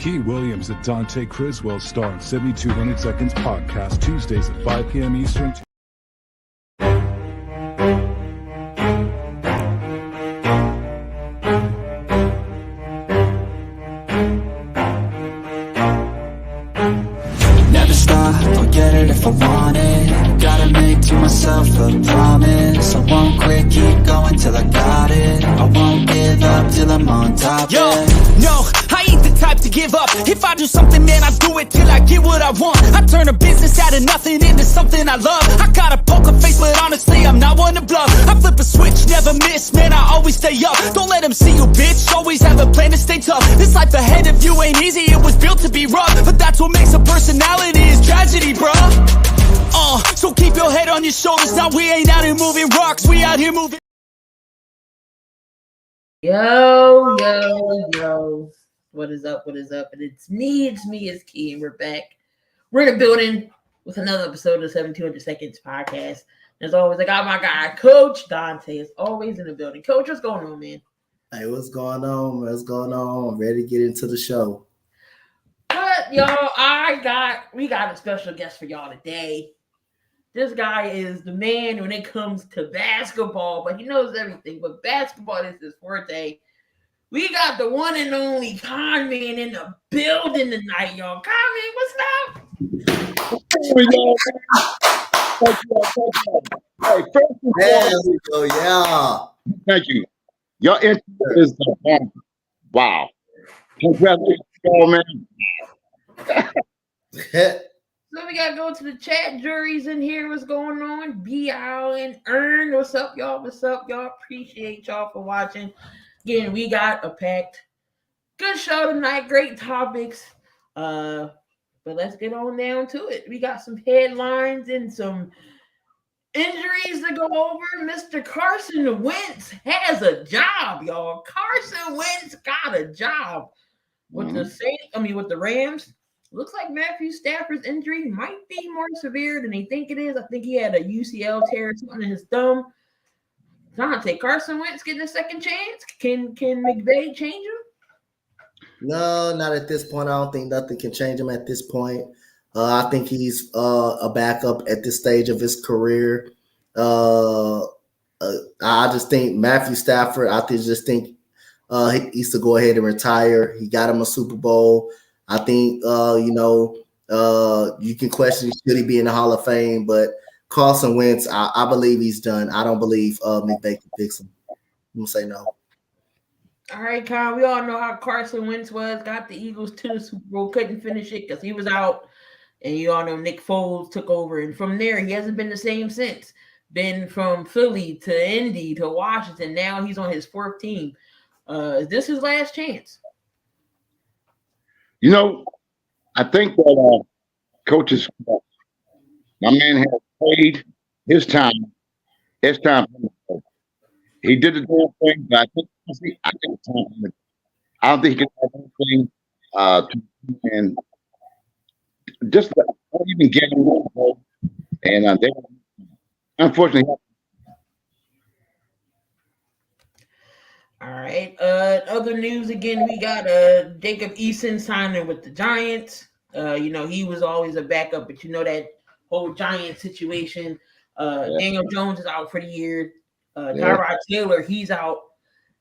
Key Williams and Donte Criswell star in 7200 Seconds podcast Tuesdays at 5 p.m. Eastern. Never stop, I'll get it if I want it. Gotta make to myself a promise. I won't quit, keep going till I got it. I won't give up till I'm on top. Yo, no, I ain't the type to give up. If I do something, man, I do it till I get what I want. I turn a business out of nothing into something I love. I got a poker face, but honestly, I'm not one to bluff. I flip a switch, never miss, man, I always stay up. Don't let them see you, bitch, always have a plan to stay tough. This life ahead of you ain't easy, it was built to be rough. But that's what makes a personality is tragedy, bruh. So keep your head on your shoulders. Now we ain't out here moving rocks, we out here moving. Yo. What is up? And it's me, it's Key, and we're back. We're in the building with another episode of 7200 Seconds podcast. As always, I got my guy, Coach Donte, is always in the building. Coach, what's going on, man? Hey, what's going on? I'm ready to get into the show. But y'all, we got a special guest for y'all today. This guy is the man when it comes to basketball, but he knows everything. But basketball is his forte. We got the one and only Con Man in the building tonight, y'all. Con Man, what's up? Hey, first and foremost, Yeah. thank you. Your interview is the bomb. Wow. Congratulations, man. So we gotta go to the chat. Jury's in here. What's going on? B.I. and Earn. What's up, y'all? Appreciate y'all for watching. Again, we got a packed good show tonight. Great topics. But let's get on down to it. We got some headlines and some injuries to go over. Mr. Carson Wentz has a job, y'all. Carson Wentz got a job with with the Rams. Looks like Matthew Stafford's injury might be more severe than they think it is. I think he had a UCL tear or something in his thumb. Donte, Carson Wentz getting a second chance? Can McVay change him? No, not at this point. I don't think nothing can change him at this point. I think he's a backup at this stage of his career. I just think Matthew Stafford, just think he needs to go ahead and retire. He got him a Super Bowl. I think, you can question should he be in the Hall of Fame, but Carson Wentz, I believe he's done. I don't believe McVay can fix him. I'm going to say no. All right, Kyle, we all know how Carson Wentz was. Got the Eagles to the Super Bowl, couldn't finish it because he was out. And you all know Nick Foles took over. And from there, he hasn't been the same since. Been from Philly to Indy to Washington. Now he's on his fourth team. Is this his last chance? You know, I think that coaches, my man has played his time. It's time for him to go. He did the damn thing, but I think it's time for him to go. I don't think he can have anything and just don't even get him go. And they unfortunately. All right. Other news again, we got Jacob Eason signing with the Giants. He was always a backup, but that whole Giant situation. Daniel Jones is out for the year. Tyrod Taylor, he's out.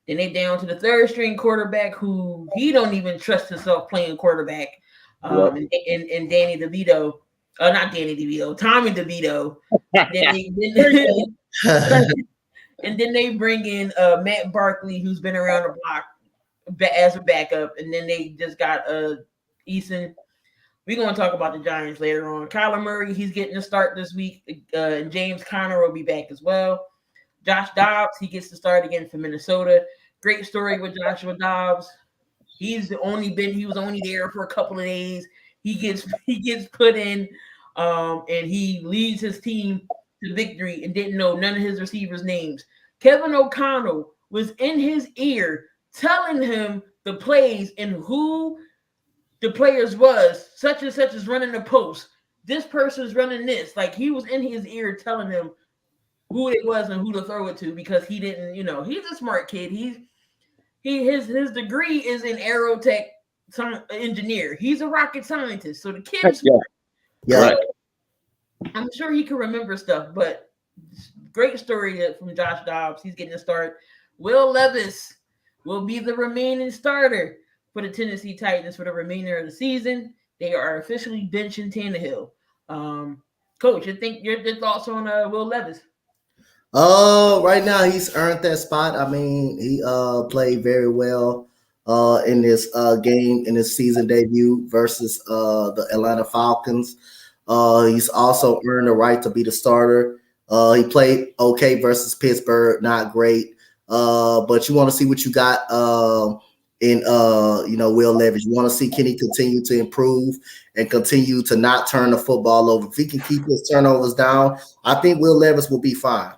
Then they down to the third string quarterback who he don't even trust himself playing quarterback. And Danny DeVito. Not Danny DeVito, Tommy DeVito. And then they bring in Matt Barkley, who's been around the block as a backup. And then they just got Eason. We're going to talk about the Giants later on. Kyler Murray, he's getting a start this week. And James Conner will be back as well. Josh Dobbs, he gets to start again for Minnesota. Great story with Joshua Dobbs. He was only there for a couple of days. He gets put in, and he leads his team to victory and didn't know none of his receivers' names. Kevin O'Connell was in his ear telling him the plays and who the players was. Such and such is running the post. This person's running this. Like he was in his ear telling him who it was and who to throw it to because he didn't, he's a smart kid. His degree is in aerotech engineer. He's a rocket scientist. So the kid is Yeah. Yeah. Right. I'm sure he can remember stuff, but great story from Josh Dobbs. He's getting a start. Will Levis will be the remaining starter for the Tennessee Titans for the remainder of the season. They are officially benching Tannehill. Coach, your thoughts on Will Levis? Right now he's earned that spot. I mean, he played very well in this game in his season debut versus the Atlanta Falcons. He's also earned the right to be the starter. He played okay versus Pittsburgh, not great. But you want to see what you got in Will Levis. You want to see, can he continue to improve and continue to not turn the football over? If he can keep his turnovers down, I think Will Levis will be fine.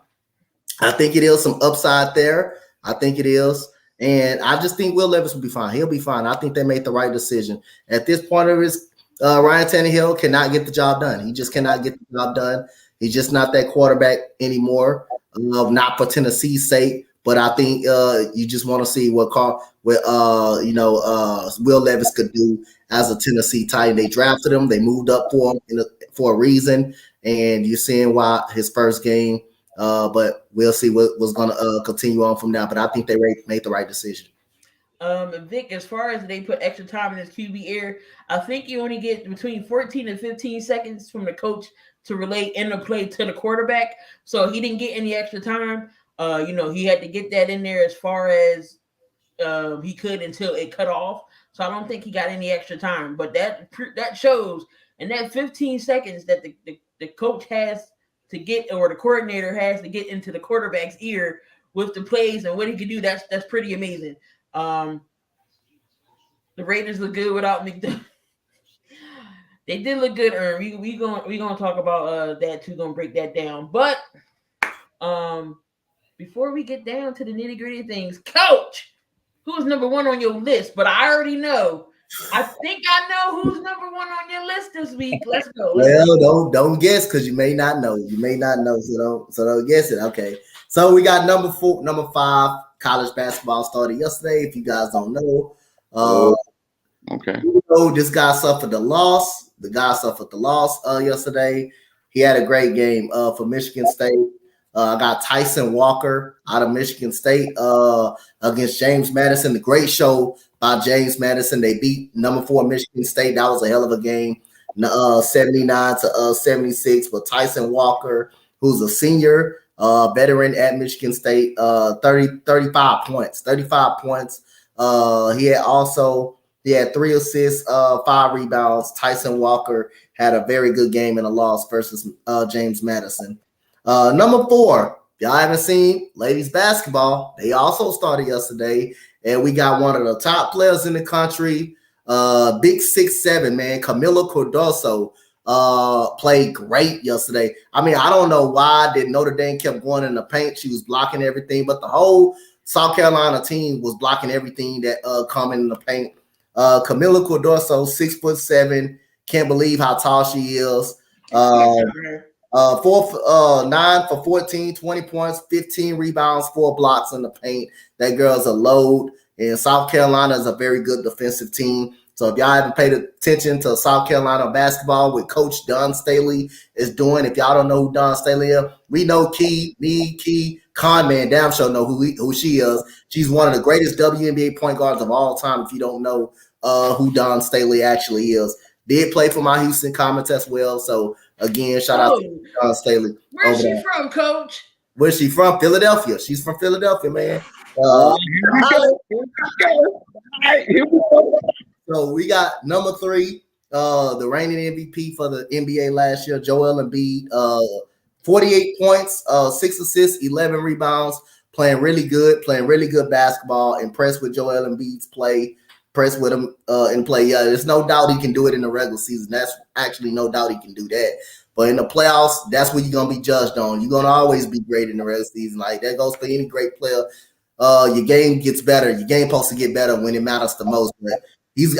I think it is some upside there. I think it is. And I just think Will Levis will be fine. He'll be fine. I think they made the right decision. At this point of his Ryan Tannehill cannot get the job done. He just cannot get the job done. He's just not that quarterback anymore. Not for Tennessee's sake, but I think you just want to see what Will Levis could do as a Tennessee Titan. They drafted him. They moved up for him for a reason, and you're seeing why his first game. But we'll see what was going to continue on from now. But I think they made the right decision. Vic, as far as they put extra time in his QB air, I think you only get between 14 and 15 seconds from the coach to relay in the play to the quarterback. So he didn't get any extra time. He had to get that in there as far as he could until it cut off. So I don't think he got any extra time. But that shows, and that 15 seconds that the coach has to get, or the coordinator has to get into the quarterback's ear with the plays and what he can do, that's pretty amazing. The Raiders look good without McDuffie. They did look good, Ern. We gonna talk about that too. Gonna break that down. But before we get down to the nitty-gritty things, Coach, who's number one on your list? But I already know. I think I know who's number one on your list this week. Let's go. Don't guess, because you may not know. You may not know, so don't guess it. Okay. So we got number 5. College basketball started yesterday. If you guys don't know, okay. This guy suffered the loss. The guy suffered the loss yesterday. He had a great game for Michigan State. I got Tyson Walker out of Michigan State against James Madison. The great show by James Madison. They beat number 4 Michigan State. That was a hell of a game, 79-76. But Tyson Walker, who's a senior, veteran at Michigan State, 35 points. He had 3 assists, 5 rebounds. Tyson Walker had a very good game in a loss versus James Madison. Number 4, y'all haven't seen ladies basketball. They also started yesterday, and we got one of the top players in the country, big 6'7", man, Camila Cardoso. Played great yesterday. I mean, I don't know why Notre Dame kept going in the paint. She was blocking everything, but the whole South Carolina team was blocking everything that coming in the paint. Camila Cardoso, 6'7", can't believe how tall she is. 9 for 14, 20 points, 15 rebounds, 4 blocks in the paint. That girl's a load, and South Carolina is a very good defensive team. So if y'all haven't paid attention to South Carolina basketball, with Coach Don Staley is doing, if y'all don't know who Don Staley is, we know Key, Con Man, damn sure know who she is. She's one of the greatest WNBA point guards of all time. If you don't know who Don Staley actually is, did play for my Houston Comets as well. So again, shout out to Don Staley. Where's she from, Coach? Where's she from? Philadelphia. She's from Philadelphia, man. So we got number 3, the reigning MVP for the NBA last year, Joel Embiid, 48 points, 6 assists, 11 rebounds, playing really good basketball. Impressed with Joel Embiid's play. Impressed with him in play. Yeah, there's no doubt he can do it in the regular season. That's actually no doubt he can do that. But in the playoffs, that's what you're going to be judged on. You're going to always be great in the regular season. Like, that goes for any great player. Your game gets better. Your game supposed to get better when it matters the most. But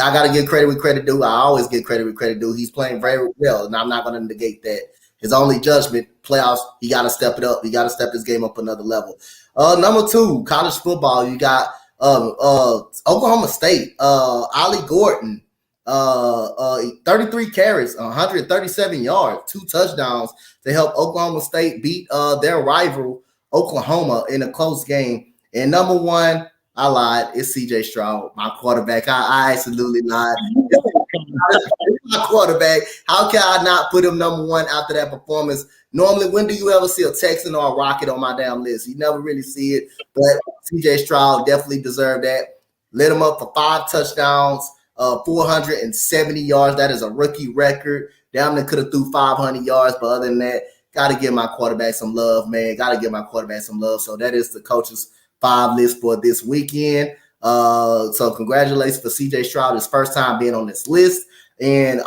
I got to give credit with credit due. I always give credit with credit due. He's playing very well, and I'm not going to negate that. His only judgment, playoffs, he got to step it up. He got to step his game up another level. Number 2, college football. You got Oklahoma State, Ollie Gordon, 33 carries, 137 yards, 2 touchdowns to help Oklahoma State beat their rival Oklahoma in a close game. And number one, I lied. It's CJ Stroud, my quarterback. I absolutely lied. It's my quarterback. How can I not put him number one after that performance? Normally, when do you ever see a Texan or a Rocket on my damn list? You never really see it. But CJ Stroud definitely deserved that. Lit him up for 5 touchdowns, 470 yards. That is a rookie record. Damn, they could have threw 500 yards. But other than that, got to give my quarterback some love, man. Got to give my quarterback some love. So that is the coach's 5 list for this weekend. So congratulations for CJ Stroud, his first time being on this list. And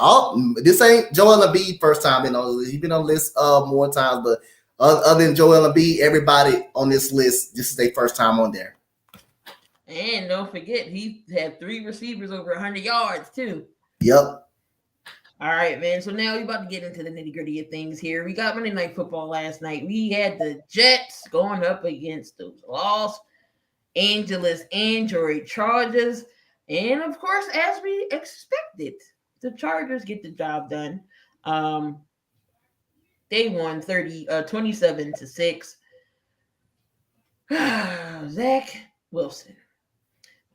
this ain't Joel Embiid first time being on the list. He's been on the list more times, but other than Joel Embiid, everybody on this list, this is their first time on there. And don't forget, he had 3 receivers over 100 yards too. Yep. All right, man. So now we're about to get into the nitty-gritty of things here. We got Monday Night Football last night. We had the Jets going up against those Los Angeles Android Chargers. And, of course, as we expected, the Chargers get the job done. They won 27-6. Zach Wilson,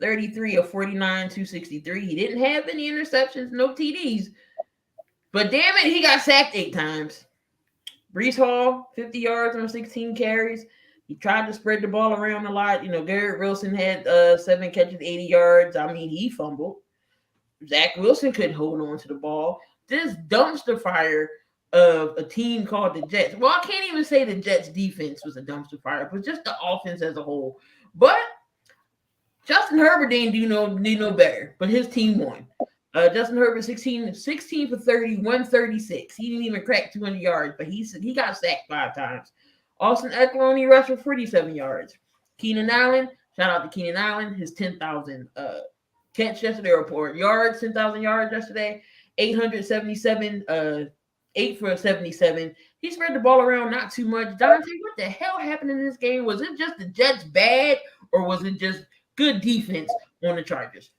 33 of 49, 263. He didn't have any interceptions, no TDs. But damn it, he got sacked 8 times. Breece Hall, 50 yards on 16 carries. He tried to spread the ball around a lot. You know, Garrett Wilson had 7 catches, 80 yards. I mean, he fumbled. Zach Wilson couldn't hold on to the ball. This dumpster fire of a team called the Jets. Well, I can't even say the Jets defense was a dumpster fire, but just the offense as a whole. But Justin Herbert didn't do no better, but his team won. Justin Herbert, 16 for 30, 136. He didn't even crack 200 yards, but he got sacked 5 times. Austin Eckler only rushed for 47 yards. Keenan Allen, shout out to Keenan Allen, his 10,000 catch yesterday, or yards, 10,000 yards yesterday, 877, 8 for 77. He spread the ball around not too much. Donte, what the hell happened in this game? Was it just the Jets bad, or was it just good defense on the Chargers?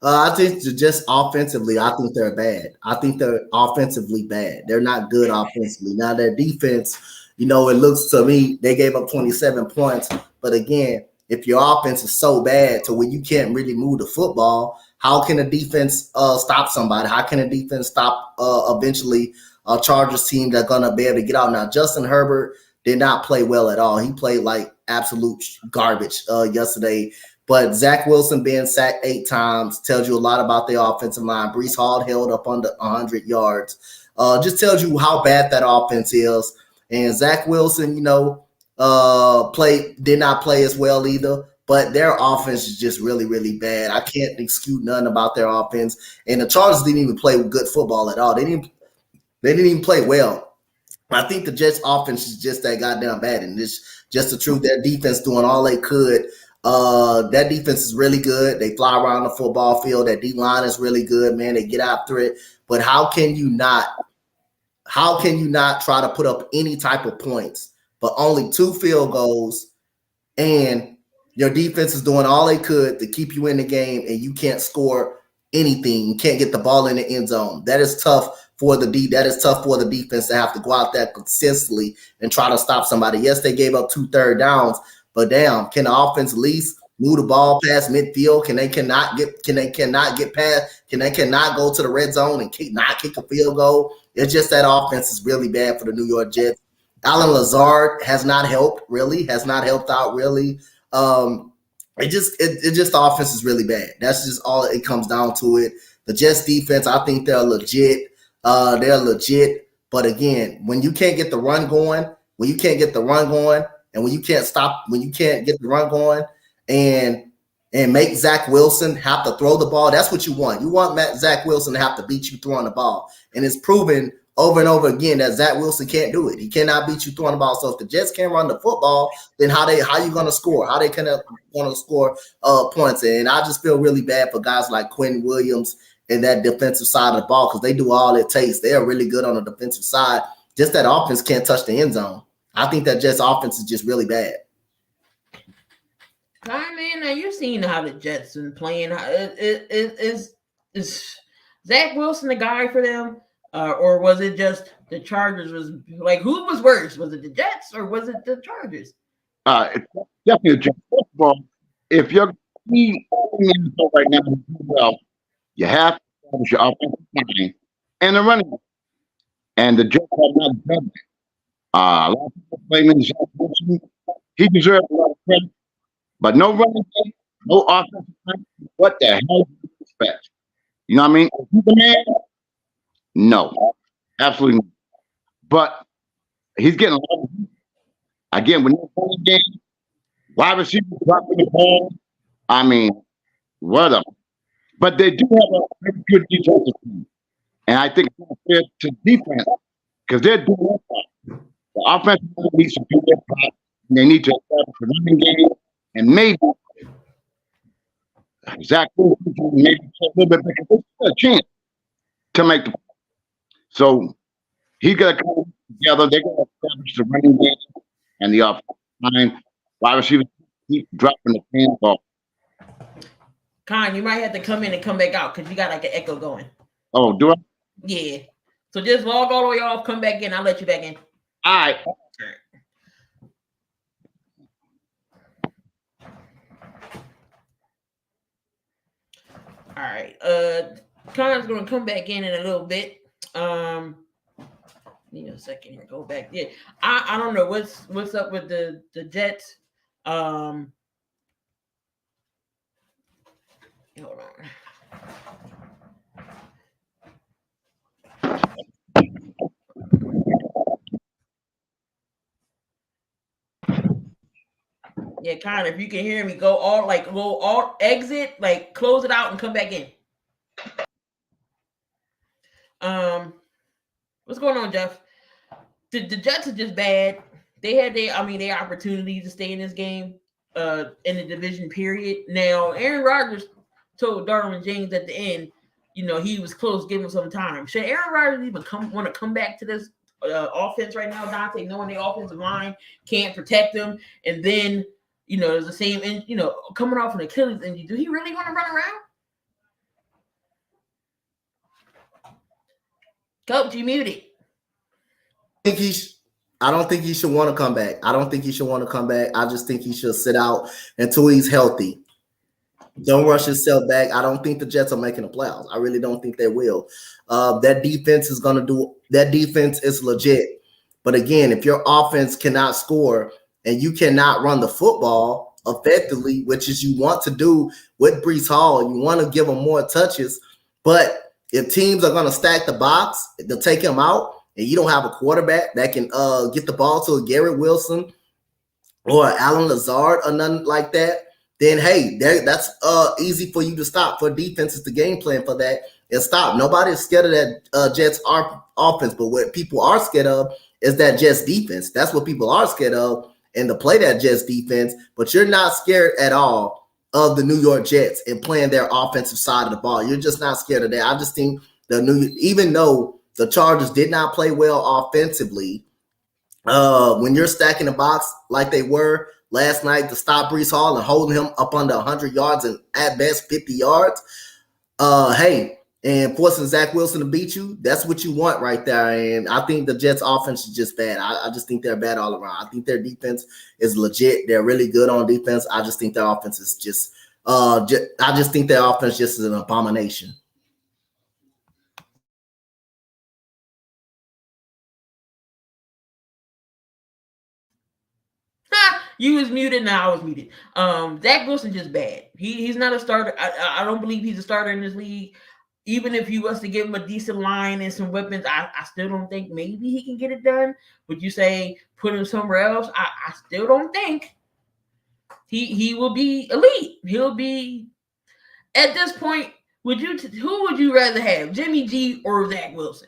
I think just offensively, I think they're bad. I think they're offensively bad. They're not good offensively. Now, their defense, it looks to me, they gave up 27 points. But again, if your offense is so bad to where you can't really move the football, how can a defense stop somebody? How can a defense stop eventually a Chargers team that's going to be able to get out? Now, Justin Herbert did not play well at all. He played like absolute garbage yesterday. But Zach Wilson being sacked 8 times tells you a lot about the offensive line. Breece Hall held up under 100 yards. Just tells you how bad that offense is. And Zach Wilson, did not play as well either. But their offense is just really, really bad. I can't excuse nothing about their offense. And the Chargers didn't even play good football at all. They didn't even play well. I think the Jets' offense is just that goddamn bad. And it's just the truth. Their defense doing all they could. That defense is really good. They fly around the football field. That D-line is really good, man. They get after it. But how can you not try to put up any type of points, but only 2 field goals, and your defense is doing all they could to keep you in the game, and you can't score anything. You can't get the ball in the end zone. That is tough for the defense to have to go out there consistently and try to stop somebody. Yes, they gave up 2 third downs, but damn, can the offense at least move the ball past midfield? Can they cannot go to the red zone and not kick a field goal? It's just that offense is really bad for the New York Jets. Alan Lazard has not helped out really. It just the offense is really bad. That's just all it comes down to it. The Jets defense, I think they're legit. But again, when you can't get the run going, and when you can't get the run going and make Zach Wilson have to throw the ball, that's what you want. You want Zach Wilson to have to beat you throwing the ball. And it's proven over and over again that Zach Wilson can't do it. He cannot beat you throwing the ball. So if the Jets can't run the football, then how you going to score? How they going to score points? And I just feel really bad for guys like Quinn Williams and that defensive side of the ball, because they do all it takes. They are really good on the defensive side. Just that offense can't touch the end zone. I think that Jets offense is just really bad. I mean, now you've seen how the Jets been playing. Is Zach Wilson the guy for them, or was it just the Chargers? Was like who was worse? Was it the Jets or was it the Chargers? It's definitely a jump. First of all, if you're right now, well, you have to establish your offensive line and the running game. And the Jets have not done that. A lot of people blaming Zach Wilson. He deserves a lot of credit, but no running game, no offensive line. What the hell do you expect? You know what I mean? Is he the man? No, absolutely not. But he's getting a lot of again when you're playing game, wide receivers dropping the ball. I mean, what a but they do have a very good defensive team. And I think it's fair to defense because they're doing their part. The offensive line needs to do their part. And they need to establish a running game. And maybe Zach Wilson can maybe play a little bit because there's still a chance to make the so he's got to come together. They're going to establish the running game and the offensive line. Wide receivers keep dropping the pan ball. Con, you might have to come in and come back out because you got like an echo going. Oh, do I? Yeah. So just log all the way off, come back in. I'll let you back in. All right. All right. Con's gonna come back in a little bit. Need a second here. Go back. Yeah. I don't know what's up with the Jets. Hold on. Yeah, kind of. If you can hear me, go all exit, like close it out and come back in. What's going on, Jeff? The Jets are just bad. They had their opportunity to stay in this game, in the division period. Now, Aaron Rodgers told Darwin James at the end, he was close, give him some time. Should Aaron Rodgers even want to come back to this offense right now, Donte, knowing the offensive line can't protect him, and then there's the same, coming off an Achilles injury. Do he really want to run around? Coach, you muted. I don't think he should want to come back. I don't think he should want to come back. I just think he should sit out until he's healthy. Don't rush yourself back. I don't think the Jets are making the playoffs. I really don't think they will. That defense is legit. But again, if your offense cannot score and you cannot run the football effectively, which is you want to do with Breece Hall, you want to give him more touches. But if teams are going to stack the box, they'll take him out, and you don't have a quarterback that can get the ball to a Garrett Wilson or Alan Lazard or nothing like that, then hey, that's easy for you to stop. For defenses, the game plan for that is stop. Nobody's scared of that Jets offense, but what people are scared of is that Jets defense. That's what people are scared of, and to play that Jets defense. But you're not scared at all of the New York Jets and playing their offensive side of the ball. You're just not scared of that. I just think even though the Chargers did not play well offensively, when you're stacking the box like they were last night to stop Breece Hall and holding him up under 100 yards and at best 50 yards, and forcing Zach Wilson to beat you, that's what you want right there. And I think the Jets offense is just bad. I just think they're bad all around. I think their defense is legit. They're really good on defense. I just think their offense is just I just think their offense just is an abomination. You was muted, now I was muted. Zach Wilson just bad. He's not a starter. I don't believe he's a starter in this league. Even if you was to give him a decent line and some weapons, I still don't think maybe he can get it done. Would you say put him somewhere else? I still don't think he will be elite. He'll be at this point. Who would you rather have, Jimmy G or Zach Wilson?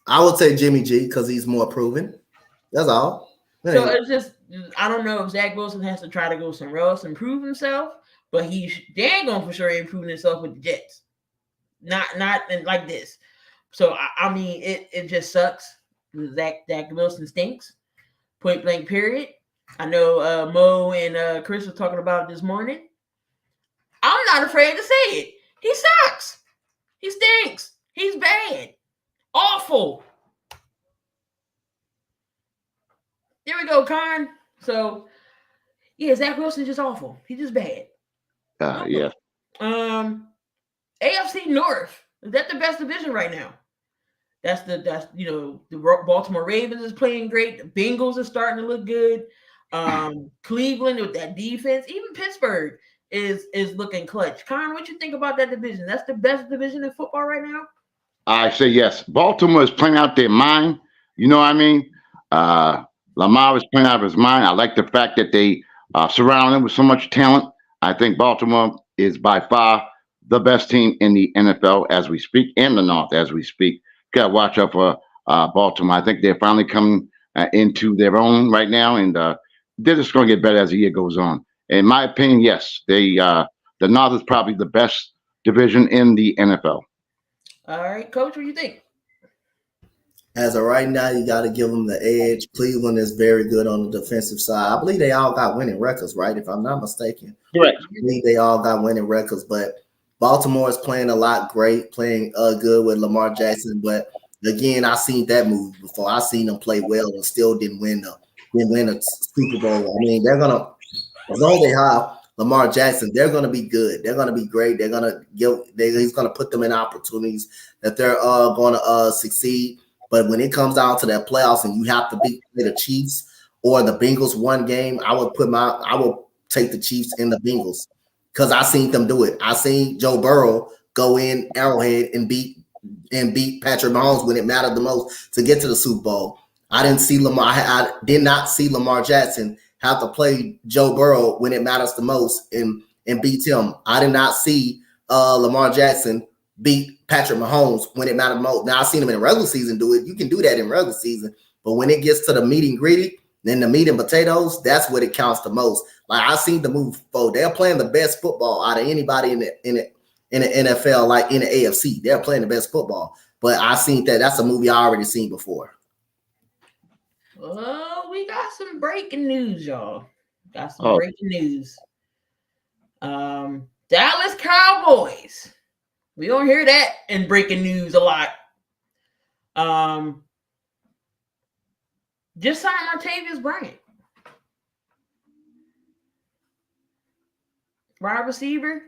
I would say Jimmy G because he's more proven. That's all. So it's just, I don't know if Zach Wilson has to try to go somewhere else and prove himself, but he's dang going for sure improving himself with the Jets. Not like this. So I mean, it just sucks. Zach Wilson stinks. Point blank. Period. I know Mo and Chris were talking about it this morning. I'm not afraid to say it. He sucks. He stinks. He's bad. Awful. There we go, Con. So, yeah, Zach Wilson's just awful. He's just bad. Yeah. AFC North. Is that the best division right now? That's the Baltimore Ravens is playing great. The Bengals are starting to look good. Cleveland with that defense, even Pittsburgh is looking clutch. Con, what you think about that division? That's the best division in football right now. I say yes. Baltimore is playing out their mind. You know what I mean? Lamar is playing out of his mind. I like the fact that they surround him with so much talent. I think Baltimore is by far the best team in the NFL as we speak, and the North as we speak. Got to watch out for Baltimore. I think they're finally coming into their own right now, and they're just going to get better as the year goes on. In my opinion, yes, the North is probably the best division in the NFL. All right, Coach, what do you think? As of right now, you got to give them the edge. Cleveland is very good on the defensive side. I believe they all got winning records, right? If I'm not mistaken. Correct. I believe they all got winning records, but Baltimore is playing a lot great, playing good with Lamar Jackson. But again, I seen that move before. I seen them play well and still didn't win a Super Bowl. I mean, they're gonna, as long as they have Lamar Jackson, they're gonna be good. They're gonna be great. He's gonna put them in opportunities that they're gonna succeed. But when it comes down to that playoffs and you have to beat the Chiefs or the Bengals one game, I would take the Chiefs and the Bengals because I seen them do it. I seen Joe Burrow go in Arrowhead and beat Patrick Mahomes when it mattered the most to get to the Super Bowl. I didn't see Lamar. I did not see Lamar Jackson have to play Joe Burrow when it matters the most and beat him. I did not see Lamar Jackson beat Patrick Mahomes when it mattered most. Now, I've seen him in the regular season do it. You can do that in regular season. But when it gets to the meat and gritty, then the meat and potatoes, that's what it counts the most. Like, I've seen the move forward. They're playing the best football out of anybody in the NFL, like in the AFC. They're playing the best football. But I seen that's a movie I already seen before. Oh, we got some breaking news, y'all. Breaking news. Dallas Cowboys. We don't hear that in breaking news a lot. Just signed Martavis Bryant. Wide receiver.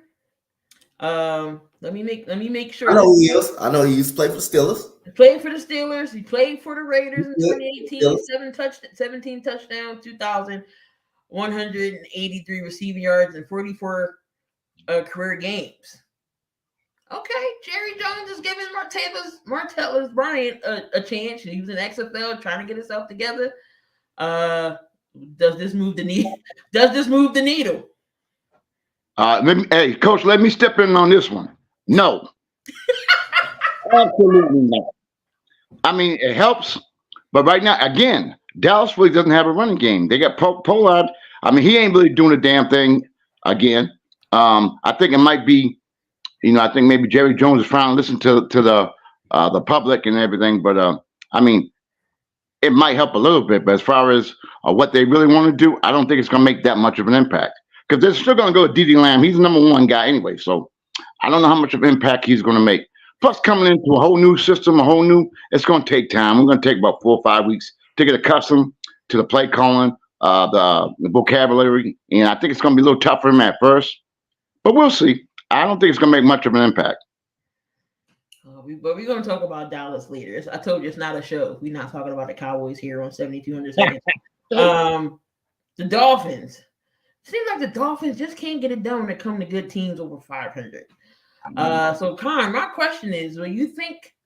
Let me make sure. I know he is. I know he used to play for the Steelers. He played for the Steelers. He played for the Raiders in 2018. 17 touchdowns, 2,183 receiving yards, and 44 career games. Okay, Jerry Jones is giving Martavis Bryant a chance. He was in XFL trying to get himself together. Does this move the needle? Hey, Coach, let me step in on this one. No. Absolutely not. I mean, it helps, but right now, again, Dallas really doesn't have a running game. They got Pollard. I mean, he ain't really doing a damn thing again. I think it might be, I think maybe Jerry Jones is trying to listen to the public and everything, but I mean, it might help a little bit. But as far as what they really want to do, I don't think it's going to make that much of an impact because they're still going to go with D.D. Lamb. He's the number one guy anyway, so I don't know how much of an impact he's going to make. Plus, coming into a whole new system, it's going to take time. We're going to take about 4 or 5 weeks to get accustomed to the play calling, the vocabulary, and I think it's going to be a little tough for him at first, but we'll see. I don't think it's going to make much of an impact. But we're going to talk about Dallas later. I told you it's not a show. We're not talking about the Cowboys here on 7,200 seconds. The Dolphins. Seems like the Dolphins just can't get it done when it comes to good teams over 500. So, Con, my question is,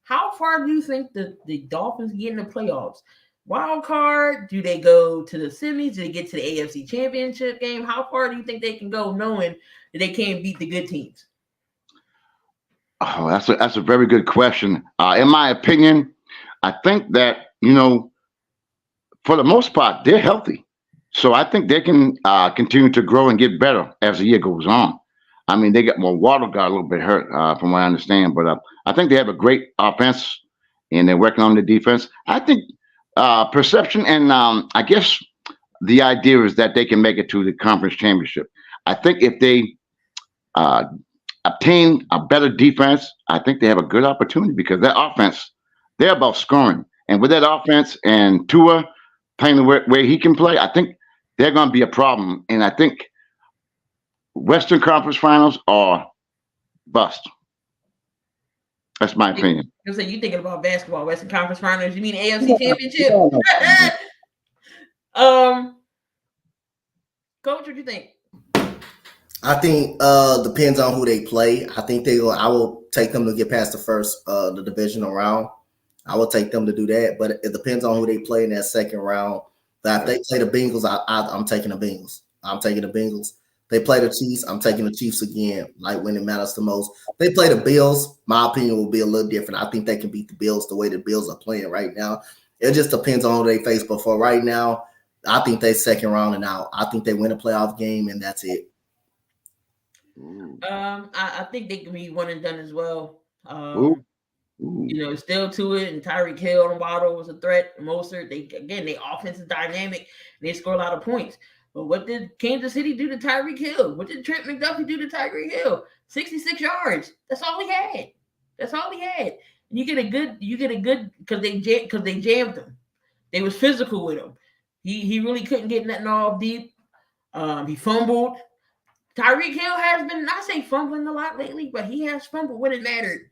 how far do you think the Dolphins get in the playoffs? Wild card? Do they go to the semis? Do they get to the AFC Championship game? How far do you think they can go knowing that they can't beat the good teams? Oh, that's a very good question. In my opinion, I think that, for the most part, they're healthy. So I think they can continue to grow and get better as the year goes on. I mean, they got more Waddle got a little bit hurt, from what I understand, but I think they have a great offense and they're working on the defense. I think perception and I guess the idea is that they can make it to the conference championship. I think if they obtain a better defense, I think they have a good opportunity because that offense, they're about scoring. And with that offense and Tua playing the way he can play, I think they're going to be a problem. And I think Western Conference Finals are bust. That's my opinion. So you thinking about basketball, Western Conference Finals? You mean AFC Championship? Coach, what do you think? I think depends on who they play. I think I will take them to get past the divisional round. I will take them to do that, but it depends on who they play in that second round. But if they play the Bengals, I'm taking the Bengals. I'm taking the Bengals. They play the Chiefs, I'm taking the Chiefs again, like when it matters the most. They play the Bills, my opinion will be a little different. I think they can beat the Bills the way the Bills are playing right now. It just depends on who they face. But for right now, I think they second round and out. I think they win a playoff game, and that's it. I think they can be one and done as well. Still to it, and Tyreek Hill and Waddle was a threat. Mostert, they offense is dynamic, and they score a lot of points. But what did Kansas City do to Tyreek Hill? What did Trent McDuffie do to Tyreek Hill? 66 yards. That's all he had. And you get a good because they jammed him. They was physical with him. He really couldn't get nothing off deep. He fumbled. Tyreek Hill has been, I say fumbling a lot lately, but he has fumbled when it mattered.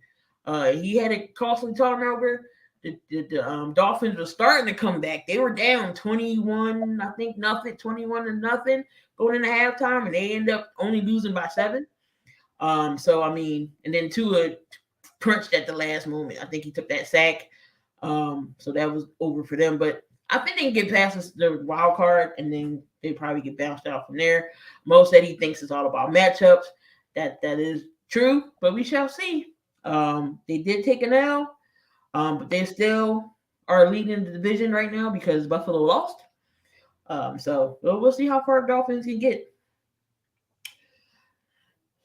He had a costly turnover. The Dolphins were starting to come back. They were down 21 to nothing going into halftime, and they end up only losing by 7. And then Tua crunched at the last moment. I think he took that sack. So that was over for them. But I think they can get past the wild card, and then they probably get bounced out from there. Mo said he thinks it's all about matchups. That is true, but we shall see. They did take an L. But they still are leading the division right now because Buffalo lost. So we'll see how far Dolphins can get.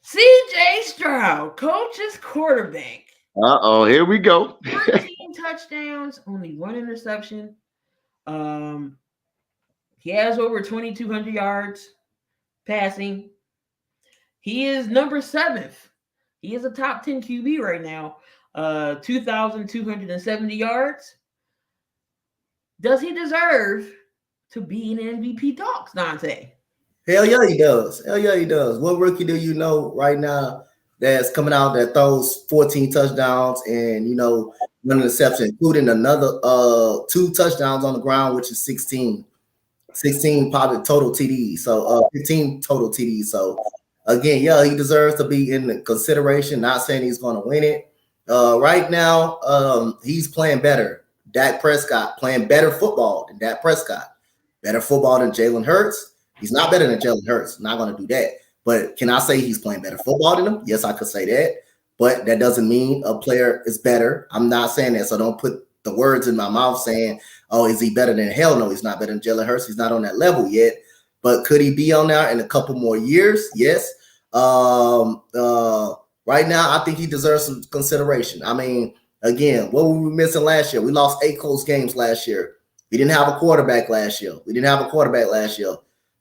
CJ Stroud, coach's quarterback. Here we go. 14 touchdowns, only 1 interception. He has over 2,200 yards passing. He is number 7th. He is a top 10 QB right now. 2,270 yards. Does he deserve to be in MVP talks, Donte? Hell yeah, he does. What rookie do you know right now that's coming out that throws 14 touchdowns and, 1 interception, including another 2 touchdowns on the ground, which is 16 probably total TDs. So 15 total TDs. So again, yeah, he deserves to be in the consideration. Not saying he's going to win it. Right now, he's playing better. Dak Prescott playing better football than Dak Prescott. Better football than Jalen Hurts. He's not better than Jalen Hurts. Not going to do that. But can I say he's playing better football than him? Yes, I could say that. But that doesn't mean a player is better. I'm not saying that. So don't put the words in my mouth saying, oh, is he better than? Hell no, he's not better than Jalen Hurts. He's not on that level yet. But could he be on there in a couple more years? Yes. Right now, I think he deserves some consideration. I mean, again, what were we missing last year? We lost 8 close games last year. We didn't have a quarterback last year.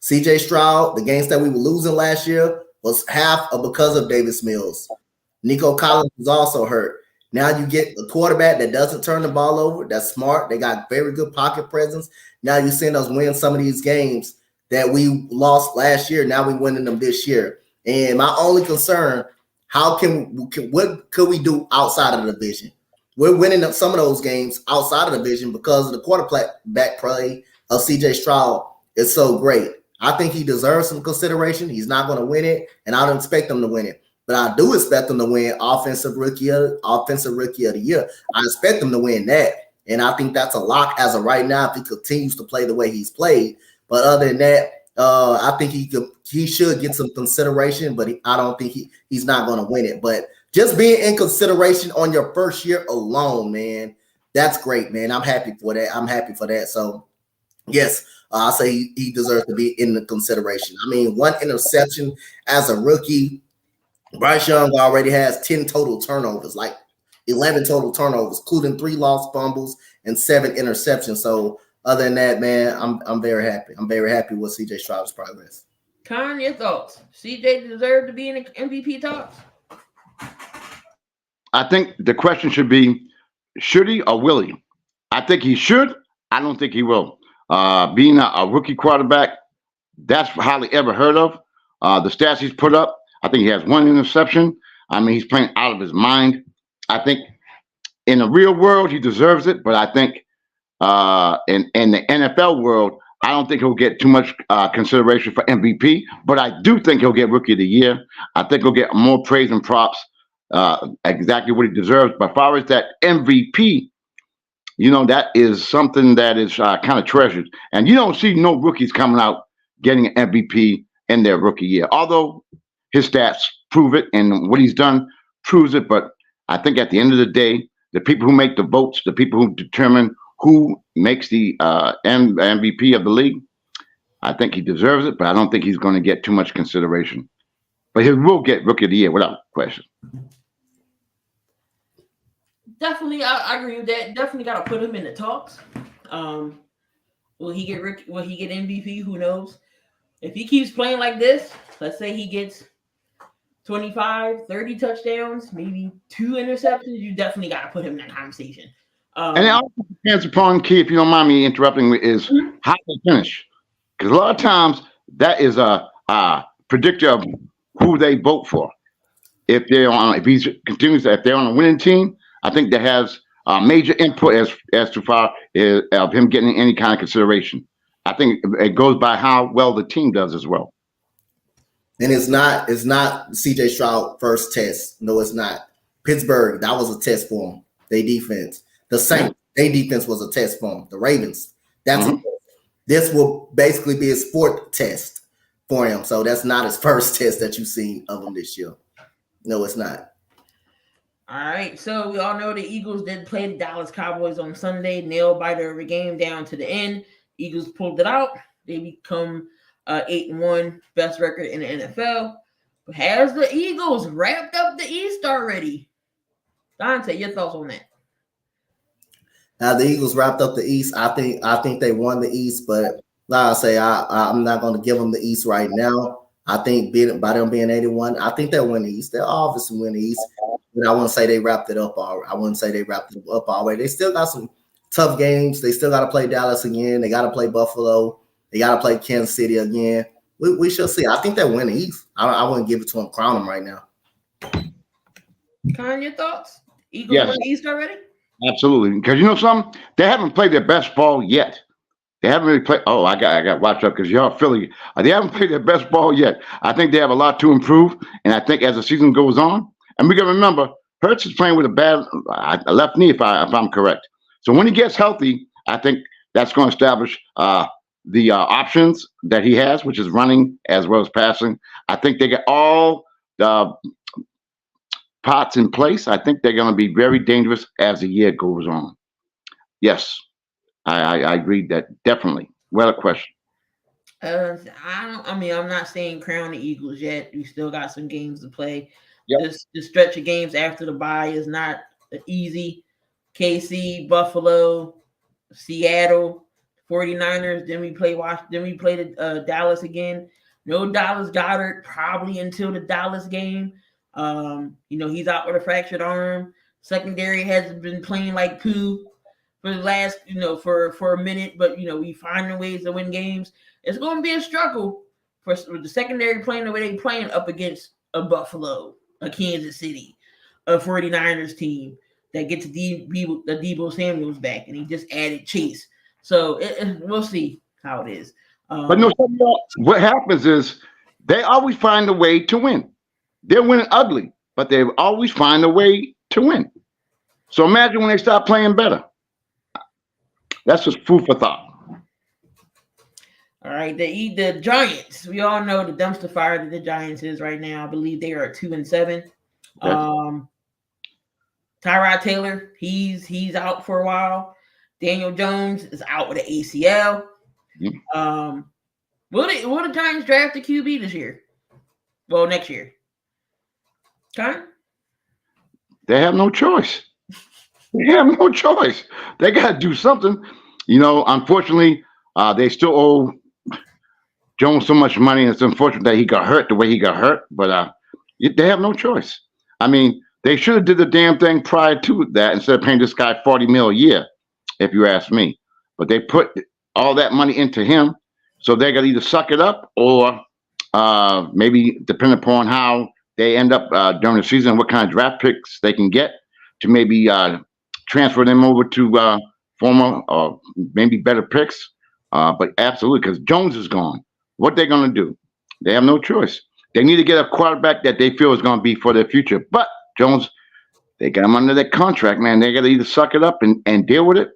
CJ Stroud, the games that we were losing last year was half of because of Davis Mills. Nico Collins was also hurt. Now you get a quarterback that doesn't turn the ball over. That's smart. They got very good pocket presence. Now you're seeing us win some of these games that we lost last year. Now we're winning them this year. And my only concern, what could we do outside of the division? We're winning up some of those games outside of the division because of the quarterback play of CJ Stroud is so great. I think he deserves some consideration. He's not going to win it, and I don't expect him to win it. But I do expect him to win offensive rookie of the year. I expect him to win that, and I think that's a lock as of right now if he continues to play the way he's played. But other than that, I think he should get some consideration, but I don't think he's not going to win it. But just being in consideration on your first year alone, man, that's great, man. I'm happy for that. So, yes, I say he deserves to be in the consideration. I mean, 1 interception as a rookie. Bryce Young already has 10 total turnovers, like 11 total turnovers, including 3 lost fumbles and 7 interceptions. So, other than that, man, I'm very happy. I'm very happy with CJ Stroud's progress. Con, your thoughts? CJ deserved to be in the MVP talks? I think the question should be, should he or will he? I think he should. I don't think he will. Being a rookie quarterback, that's hardly ever heard of. The stats he's put up, I think he has 1 interception. I mean, he's playing out of his mind. I think in the real world, he deserves it. But I think in the NFL world, I don't think he'll get too much consideration for MVP. But I do think he'll get Rookie of the Year. I think he'll get more praise and props, exactly what he deserves. But as far as that MVP, that is something that is kind of treasured. And you don't see no rookies coming out getting an MVP in their rookie year. Although his stats prove it and what he's done proves it. But I think at the end of the day, the people who make the votes, the people who determine who makes the MVP of the league, I think he deserves it, but I don't think he's going to get too much consideration. But he will get Rookie of the Year without question. Definitely, I agree with that. Definitely got to put him in the talks. Will he get MVP? Who knows? If he keeps playing like this, let's say he gets 25, 30 touchdowns, maybe 2 interceptions, you definitely got to put him in that conversation. And it also depends upon, Key, if you don't mind me interrupting, is how they finish. Because a lot of times that is a predictor of who they vote for. If they're on a winning team, I think that has major input as to far of him getting any kind of consideration. I think it goes by how well the team does as well. And it's not CJ Stroud first test. No, it's not. Pittsburgh, that was a test for him. They defense. The Saints, their defense was a test for him. The Ravens, this will basically be his 4th test for him. So that's not his first test that you've seen of him this year. No, it's not. All right. So we all know the Eagles did play the Dallas Cowboys on Sunday, nail biter of a game down to the end. Eagles pulled it out. They become 8-1, best record in the NFL. But has the Eagles wrapped up the East already? Donte, your thoughts on that? The Eagles wrapped up the East. I think they won the East, but like I say, I'm not going to give them the East right now. I think by them being 81, I think they'll win the East. They'll obviously win the East, but I wouldn't say they wrapped it up already. They still got some tough games. They still got to play Dallas again. They got to play Buffalo. They got to play Kansas City again. We shall see. I think they'll win the East. I wouldn't give it to them, crown them right now. Con, your thoughts? Eagles won the East already? Absolutely, because you know something, they haven't played their best ball yet. They haven't really played. Oh, I got to watch up because y'all Philly. They haven't played their best ball yet. I think they have a lot to improve, and I think as the season goes on, and we got to remember, Hurts is playing with a bad left knee, if I'm correct. So when he gets healthy, I think that's going to establish the options that he has, which is running as well as passing. I think they get all the pots in place. I think they're going to be very dangerous as the year goes on. Yes, I agree that definitely. Well, a question. I'm not saying crown the Eagles yet. We still got some games to play. Yep. This stretch of games after the bye is not easy. KC, Buffalo, Seattle, 49ers. Then we play the Dallas again. No Dallas Goedert probably until the Dallas game. He's out with a fractured arm. Secondary hasn't been playing like poo for the last, for a minute, but we finding ways to win games. It's going to be a struggle for the secondary playing the way they playing up against a Buffalo, a Kansas City, a 49ers team that gets the Deebo Samuel's back, and he just added Chase. So we'll see how it is. But no, what happens is they always find a way to win. They're winning ugly, but they always find a way to win. So imagine when they start playing better. That's just food for thought. All right, the Giants. We all know the dumpster fire that the Giants is right now. I believe they are 2-7. Tyrod Taylor, he's out for a while. Daniel Jones is out with an ACL. Mm-hmm. Will the Giants draft a QB this year? Well, next year. Okay. They have no choice. They have no choice. They got to do something. Unfortunately, they still owe Jones so much money. And it's unfortunate that he got hurt the way he got hurt, but they have no choice. I mean, they should have did the damn thing prior to that instead of paying this guy $40 million a year, if you ask me. But they put all that money into him, so they got to either suck it up or maybe depending upon how they end up during the season, what kind of draft picks they can get to maybe transfer them over to former or maybe better picks. But absolutely, because Jones is gone. What they're going to do? They have no choice. They need to get a quarterback that they feel is going to be for their future. But Jones, they got him under that contract, man. They got to either suck it up and deal with it.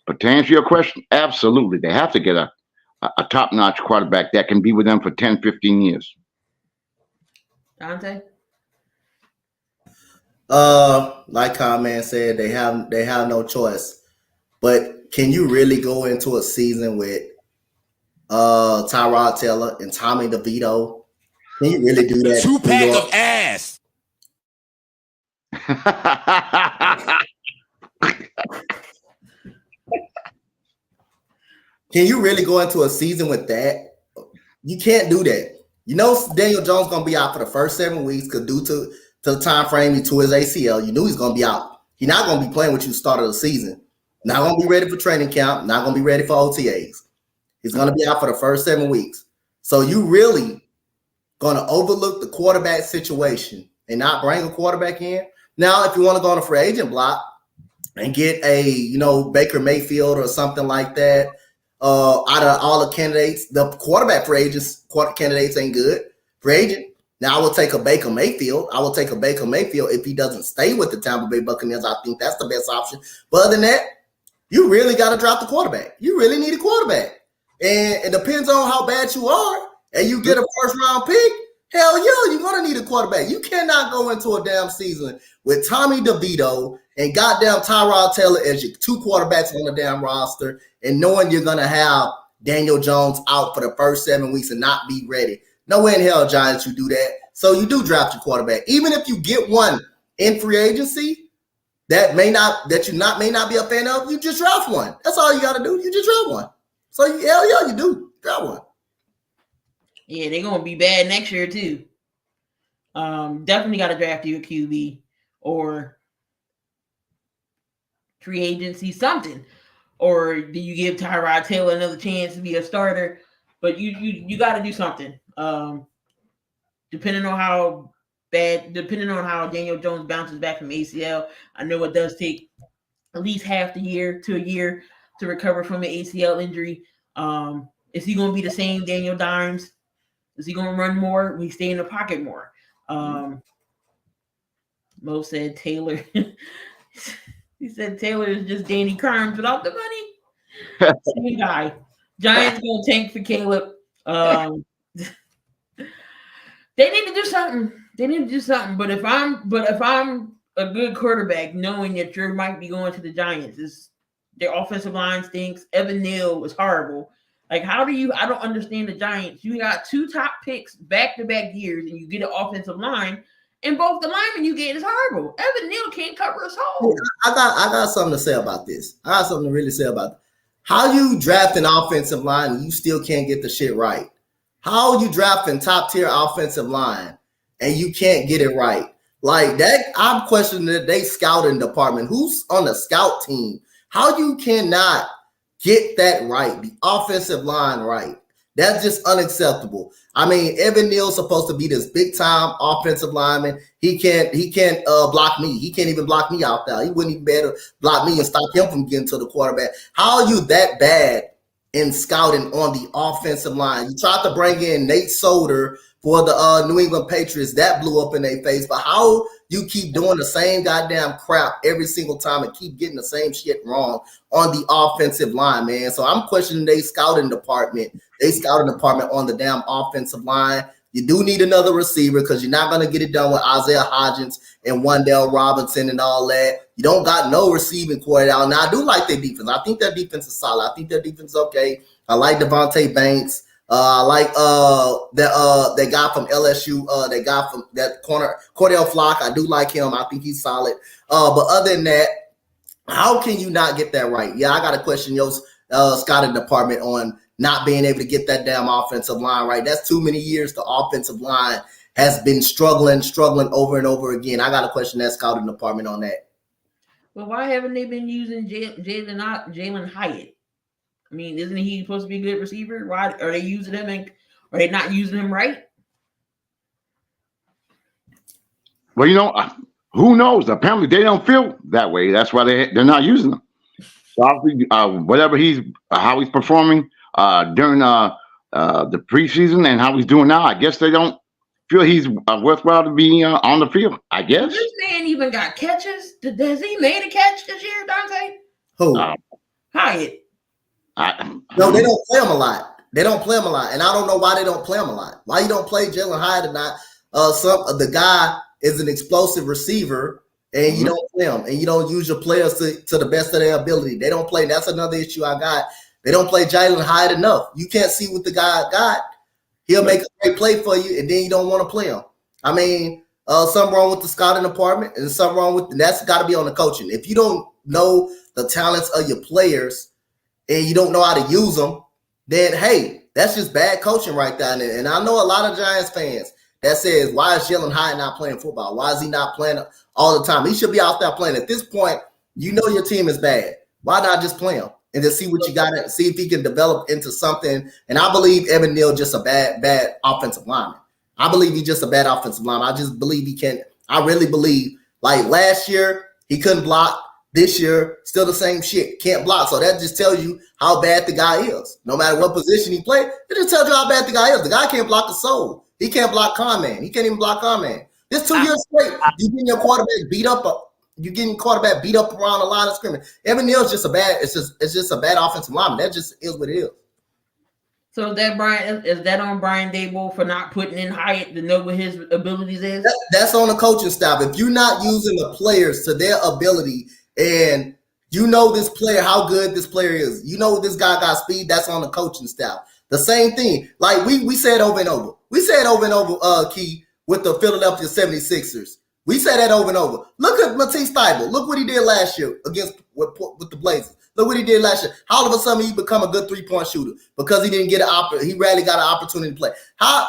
But to answer your question, absolutely. They have to get a top-notch quarterback that can be with them for 10, 15 years. Donte? Like Conman said, they have no choice. But can you really go into a season with Tyrod Taylor and Tommy DeVito? Can you really do that? 2-pack of ass. Can you really go into a season with that? You can't do that. Daniel Jones going to be out for the first 7 weeks because due to the time frame to his ACL, you knew he's going to be out. He's not going to be playing with you start of the season. Not going to be ready for training camp. Not going to be ready for OTAs. He's going to be out for the first 7 weeks. So you really going to overlook the quarterback situation and not bring a quarterback in? Now, if you want to go on a free agent block and get a, Baker Mayfield or something like that, out of all the candidates, the quarterback candidates ain't good. Free agent. Now, I will take a Baker Mayfield. If he doesn't stay with the Tampa Bay Buccaneers. I think that's the best option. But other than that, you really got to drop the quarterback. You really need a quarterback. And it depends on how bad you are. And you get a first-round pick, hell yeah, you're going to need a quarterback. You cannot go into a damn season with Tommy DeVito and goddamn Tyrod Taylor as your two quarterbacks on the damn roster and knowing you're going to have Daniel Jones out for the first 7 weeks and not be ready. No way in hell, Giants, you do that. So you do draft your quarterback. Even if you get one in free agency that may not be a fan of, you just draft one. That's all you got to do. You just draft one. So hell yeah, you do draft one. Yeah, they're going to be bad next year, too. Definitely got to draft you a QB or free agency, something. Or do you give Tyrod Taylor another chance to be a starter? But you got to do something. Depending on how Daniel Jones bounces back from ACL, I know it does take at least half the year to a year to recover from an ACL injury. Is he going to be the same Daniel Dimes? Is he going to run more? Will he stay in the pocket more? Mo said Taylor. He said Taylor is just Danny Carnes without the money. Same guy. Giants going to tank for Caleb. They need to do something. But if I'm a good quarterback, knowing that you might be going to the Giants, their offensive line stinks. Evan Neal was horrible. Like, I don't understand the Giants. You got 2 top picks back-to-back years, and you get an offensive line, and both the linemen you get is horrible. Evan Neal can't cover us hole. I got something to say about this. I got something to really say about it. How you draft an offensive line and you still can't get the shit right? How you drafting top-tier offensive line and you can't get it right? Like that, I'm questioning that they scouting department. Who's on the scout team? How you cannot get that right, the offensive line right? That's just unacceptable. I mean, Evan Neal's supposed to be this big-time offensive lineman. He can't block me. He can't even block me out there. He wouldn't even be able to block me and stop him from getting to the quarterback. How are you that bad in scouting on the offensive line? You tried to bring in Nate Solder for the New England Patriots. That blew up in their face. But how you keep doing the same goddamn crap every single time and keep getting the same shit wrong on the offensive line, man? So I'm questioning their scouting department. They scouting department on the damn offensive line. You do need another receiver because you're not going to get it done with Isaiah Hodgins and Wandale Robinson and all that. You don't got no receiving core out. Now, I do like their defense. I think their defense is solid. I think their defense is okay. I like Devontae Banks. I like that guy from LSU. That guy from that corner, Cordell Flock. I do like him. I think he's solid. But other than that, how can you not get that right? Yeah, I got to question scouting department on not being able to get that damn offensive line right. That's too many years. The offensive line has been struggling over and over again. I got to question that scouting department on that. Well, why haven't they been using Jalen Hyatt? I mean, isn't he supposed to be a good receiver? Why are they using him? And are they not using him right? Well, who knows? Apparently, they don't feel that way. That's why they're not using him. So obviously, how he's performing during the preseason and how he's doing now, I guess they don't feel he's worthwhile to be on the field. I guess. This man even got catches. Has he made a catch this year, Donte? Who? Hyatt. No, they don't play him a lot. They don't play him a lot, and I don't know why they don't play him a lot. Why you don't play Jalen Hyatt or not? The guy is an explosive receiver, and you don't play him, and you don't use your players to the best of their ability. They don't play. That's another issue I got. They don't play Jalen Hyatt enough. You can't see what the guy got. He'll make a great play for you, and then you don't want to play him. I mean, something wrong with the scouting department, and something wrong with that's got to be on the coaching. If you don't know the talents of your players and you don't know how to use them, then hey, that's just bad coaching right there. And I know a lot of Giants fans that says, why is Jalen Hyatt not playing football? Why is he not playing all the time? He should be out there playing. At this point, you know your team is bad. Why not just play him and just see what you got, see if he can develop into something? And I believe Evan Neal just a bad offensive lineman. I believe he's just a bad offensive lineman. I just believe he can. I really believe, like last year, he couldn't block. This year, still the same shit. Can't block. So that just tells you how bad the guy is. No matter what position he plays, it just tells you how bad the guy is. The guy can't block a soul. He can't block Conman. He can't even block Conman. This 2 years straight, you getting your quarterback beat up. You getting quarterback beat up around the line of scrimmage. Evan Neal's just a bad. It's just a bad offensive lineman. That just is what it is. So is that on Brian Daboll for not putting in Hyatt to know what his abilities is? That's on the coaching staff. If you're not using the players to their ability, and you know this player, how good this player is, you know this guy got speed, that's on the coaching staff. The same thing. Like we said over and over. We said over and over, Key, with the Philadelphia 76ers. We said that over and over. Look at Matisse Thybulle. Look what he did last year with the Blazers. Look what he did last year. How all of a sudden he become a good 3-point shooter because he didn't get he rarely got an opportunity to play. How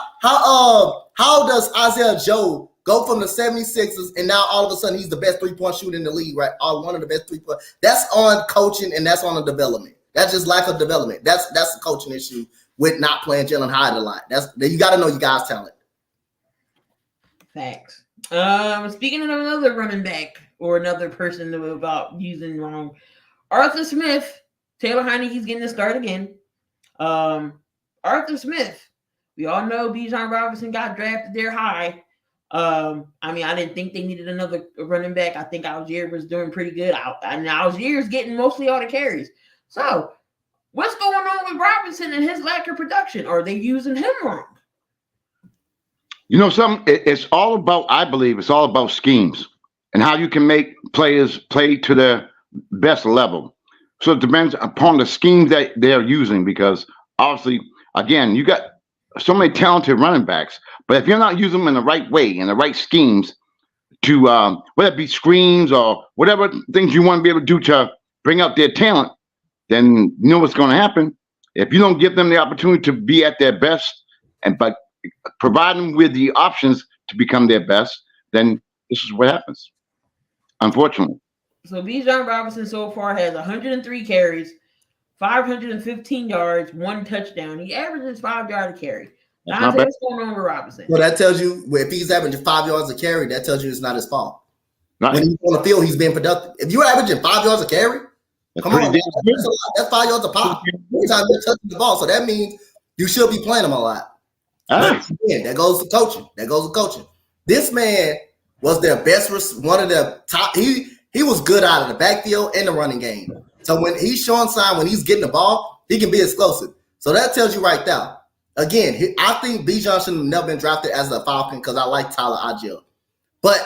does Isaiah Joe go from the 76ers and now all of a sudden he's the best 3-point shooter in the league, right? One of the best 3-point. That's on coaching and that's on the development. That's just lack of development. That's a coaching issue with not playing Jalen Hyatt a lot. You got to know you guys' talent. Facts. Speaking of another running back or another person about using wrong, Arthur Smith, Taylor Heineke's getting the start again. Arthur Smith, we all know Bijuan Robinson got drafted there high. I mean, I didn't think they needed another running back. I think Algier was doing pretty good. And Algier's getting mostly all the carries. So, what's going on with Robinson and his lack of production? Are they using him wrong? You know something? It's all about, I believe, it's all about schemes and how you can make players play to their best level. So it depends upon the schemes that they're using because obviously, again, you got so many talented running backs, but if you're not using them in the right way, in the right schemes to, whether it be screens or whatever things you want to be able to do to bring out their talent, then you know what's going to happen. If you don't give them the opportunity to be at their best but provide them with the options to become their best, then this is what happens, unfortunately. So Bijuan Robinson so far has 103 carries, 515 yards, 1 touchdown. He averages 5 yards a carry. What's going on with Robinson? Well, that tells you if he's averaging 5 yards a carry, that tells you it's not his fault. Right. When he's on the field, he's being productive. If you're averaging 5 yards a carry, come on, that's 5 yards a pop. Every time you're touching the ball, so that means you should be playing him a lot. Again, that goes to coaching. This man was their best, one of the top. He was good out of the backfield and the running game. So when he's showing sign, when he's getting the ball, he can be explosive. So that tells you right there. Again, I think Bijan should have never been drafted as a Falcon because I like Tyler Algier. But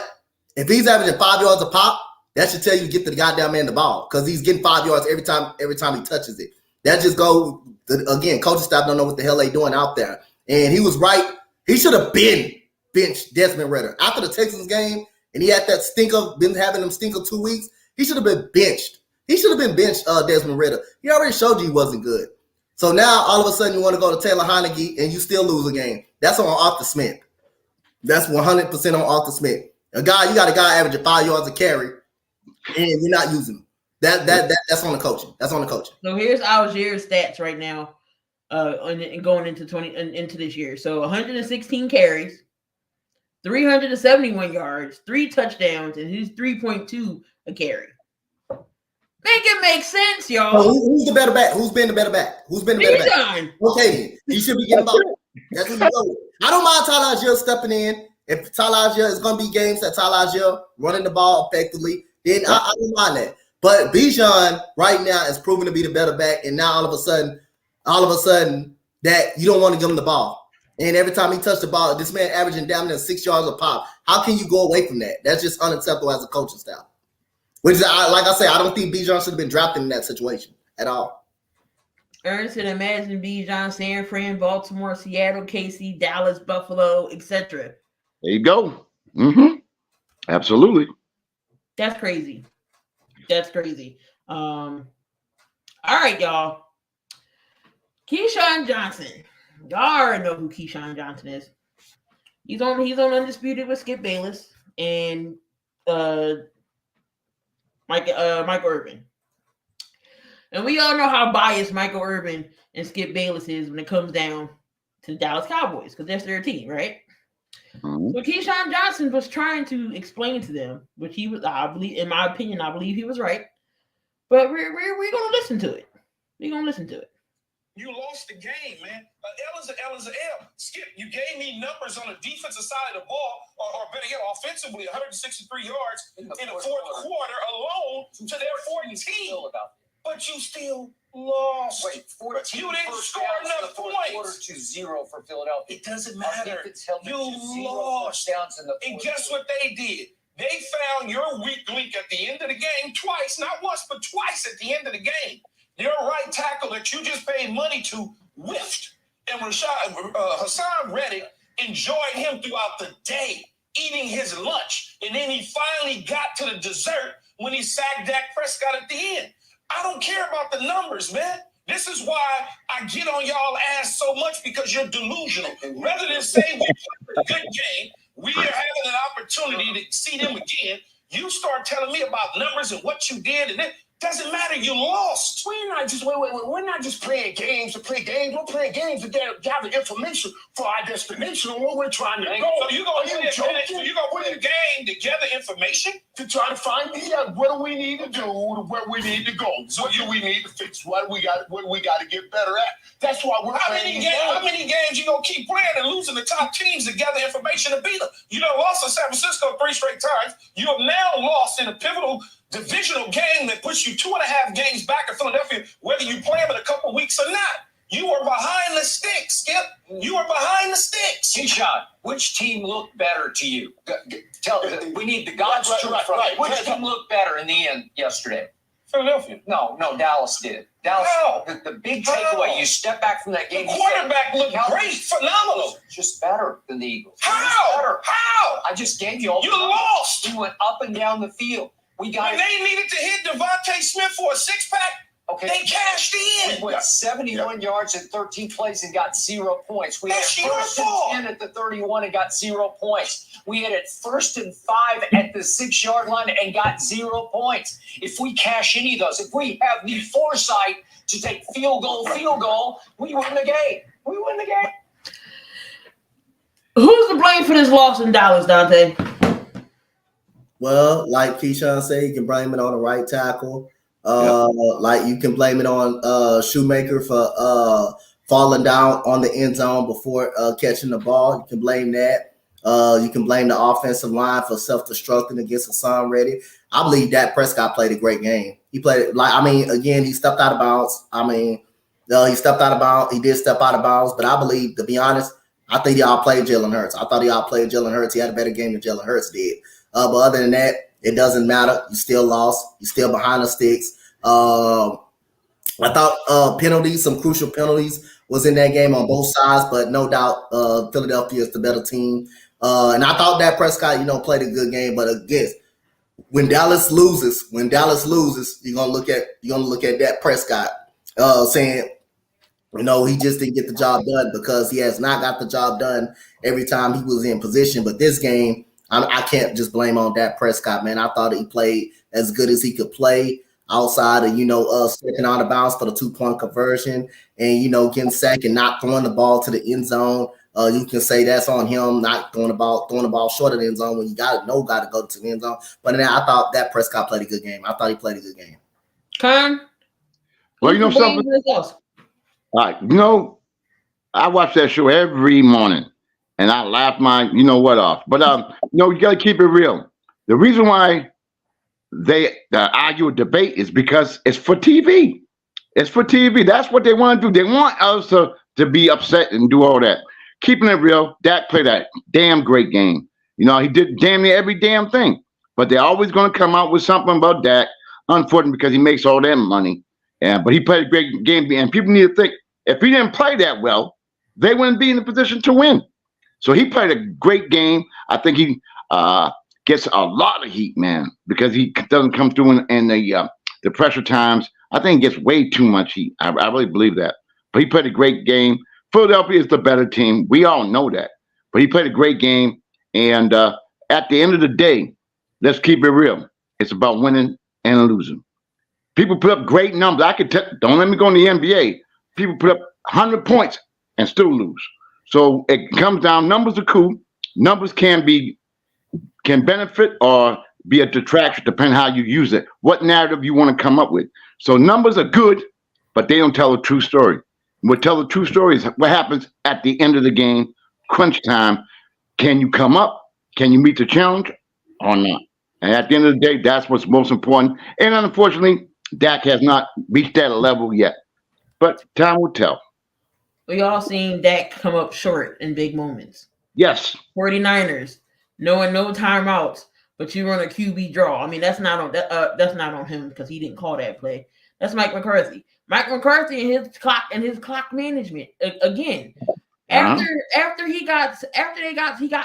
if he's averaging 5 yards a pop, that should tell you to get the goddamn man the ball because he's getting 5 yards every time he touches it. That just goes, again, coaching staff don't know what the hell they doing out there. And he was right. He should have been benched Desmond Ridder. After the Texans game, and he had that stinker, been having them stinker 2 weeks, he should have been benched. He should have been benched Desmond Ridder. He already showed you he wasn't good. So now all of a sudden you want to go to Taylor Heineke and you still lose a game. That's on Arthur Smith. That's 100% on Arthur Smith. You got a guy averaging 5 yards a carry, and you're not using him. That's on the coaching. That's on the coaching. So here's Algier's stats right now, and going into this year. So 116 carries, 371 yards, 3 touchdowns, and he's 3.2 a carry. Make it make sense, y'all. So who's the better back? Who's been the better back? Bijuan. Okay, he should be getting about. That's what you go with. I don't mind Tyler Algier stepping in. If Tyler Algier is going to be games that Tyler Algier running the ball effectively, then I don't mind that. But Bijuan right now is proven to be the better back, and now all of a sudden that you don't want to give him the ball. And every time he touched the ball, this man averaging down there 6 yards a pop. How can you go away from that? That's just unacceptable as a coaching style. Which is, like I say, I don't think Bijuan should have been drafted in that situation at all. Ernst and imagine Bijuan, San Fran, Baltimore, Seattle, KC, Dallas, Buffalo, etc. There you go. Mm-hmm. Absolutely. That's crazy. All right, y'all. Keyshawn Johnson. Y'all already know who Keyshawn Johnson is. He's on Undisputed with Skip Bayless and Michael Irvin. And we all know how biased Michael Irvin and Skip Bayless is when it comes down to the Dallas Cowboys, because that's their team, right? Mm-hmm. So Keyshawn Johnson was trying to explain to them, which he was, I believe, in my opinion, I believe he was right. But we're gonna listen to it. We're gonna listen to it. You lost the game, man. L is an L. Skip, you gave me numbers on the defensive side of the ball, or better yet, offensively, 163 yards in the fourth quarter alone to their 14. But you still lost. Wait, 14. You didn't score enough points. To 0 for Philadelphia. It doesn't matter. You lost. And guess what they did? They found your weak link at the end of the game twice, not once, but twice at the end of the game. Your right tackle that you just paid money to whiffed. And Hassan Reddick enjoyed him throughout the day, eating his lunch. And then he finally got to the dessert when he sacked Dak Prescott at the end. I don't care about the numbers, man. This is why I get on y'all ass so much, because you're delusional. Rather than saying we played a good game, we are having an opportunity to see them again, you start telling me about numbers and what you did, and it doesn't matter. You lost. We're not just playing games to play games. We're playing games to gather information for our destination on where we're trying to go. So you're going to put in the game to gather information? To try to find what do we need to do to where we need to go. What do we need to fix? What do we got to get better at? That's why we're playing games. How many games you going to keep playing and losing the top teams to gather information to beat them? You done lost to San Francisco 3 straight times. You have now lost in a pivotal divisional game that puts you 2.5 games back in Philadelphia, whether you play them in a couple weeks or not. You are behind the sticks, Skip. You are behind the sticks. Keyshawn, which team looked better to you? We need the God's truth from it. Which team looked better in the end yesterday? Philadelphia. No, Dallas did. Dallas. The big takeaway, you step back from that game. The quarterback looked great, phenomenal. Just better than the Eagles. How? I just gave you all. You lost. You went up and down the field. When they needed to hit Devontae Smith for a 6-pack, they cashed in. We went 71 yards in 13 plays and got 0 points. We That's had your fault. 1st and 10 at the 31 and got 0 points. We had it 1st and 5 at the 6-yard line and got 0 points. If we cash any of those, if we have the foresight to take field goal, we win the game. Who's to blame for this loss in Dallas, Donte? Well, like Keyshawn said, you can blame it on the right tackle. Like you can blame it on Shoemaker for falling down on the end zone before catching the ball. You can blame that. You can blame the offensive line for self-destructing against Hassan Reddick. I believe Dak Prescott played a great game. He played again, he stepped out of bounds. He stepped out of bounds. He did step out of bounds, but I believe, to be honest, I think he outplayed Jalen Hurts. I thought he outplayed Jalen Hurts. He had a better game than Jalen Hurts did. But other than that, it doesn't matter. You still lost. You're still behind the sticks. I thought some crucial penalties was in that game on both sides, but no doubt Philadelphia is the better team. And I thought Dak Prescott, played a good game, but again, when Dallas loses, you're gonna look at Dak Prescott saying, he just didn't get the job done because he has not got the job done every time he was in position. But this game, I can't just blame on Dak Prescott, man. I thought he played as good as he could play outside of, stepping out of bounds for the 2-point conversion and, getting sacked and not throwing the ball to the end zone. You can say that's on him, not throwing the ball short of the end zone when you got to go to the end zone. But then I thought Dak Prescott played a good game. I thought he played a good game. Con? Well, something. I watch that show every morning, and I laugh my off. But you got to keep it real. The reason why they argue a debate is because it's for TV. It's for TV. That's what they want to do. They want us to be upset and do all that. Keeping it real, Dak played a damn great game. He did damn near every damn thing. But they're always going to come out with something about Dak, unfortunately, because he makes all that money. But he played a great game, and people need to think, if he didn't play that well, they wouldn't be in the position to win. So he played a great game. I think he gets a lot of heat, man, because he doesn't come through in the pressure times. I think he gets way too much heat. I really believe that. But he played a great game. Philadelphia is the better team. We all know that. But he played a great game. And at the end of the day, let's keep it real. It's about winning and losing. People put up great numbers. Don't let me go in the NBA. People put up 100 points and still lose. So it comes down. Numbers are cool. Numbers can benefit or be a detraction, depending how you use it. What narrative you want to come up with. So numbers are good, but they don't tell a true story. What tell the true story is what happens at the end of the game, crunch time. Can you come up? Can you meet the challenge or not? And at the end of the day, that's what's most important. And unfortunately, Dak has not reached that level yet. But time will tell. We all seen Dak come up short in big moments. Yes. 49ers, no timeouts, but you run a QB draw. I mean, that's not on him because he didn't call that play. That's Mike McCarthy. Mike McCarthy and his clock management again. After he got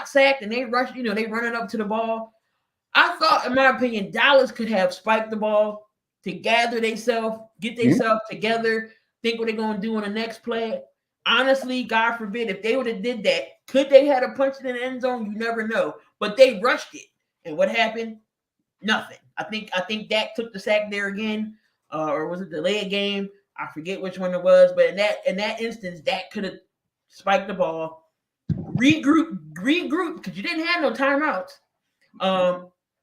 sacked and they rushed, they running up to the ball. I thought, in my opinion, Dallas could have spiked the ball to gather themselves, get themselves together, think what they're going to do on the next play. Honestly, God forbid, if they would have did that, could they have a punch in the end zone? You never know. But they rushed it. And what happened? Nothing. I think Dak took the sack there again, or was it delayed game? I forget which one it was. But in that instance, Dak could have spiked the ball, regroup, because you didn't have no timeouts.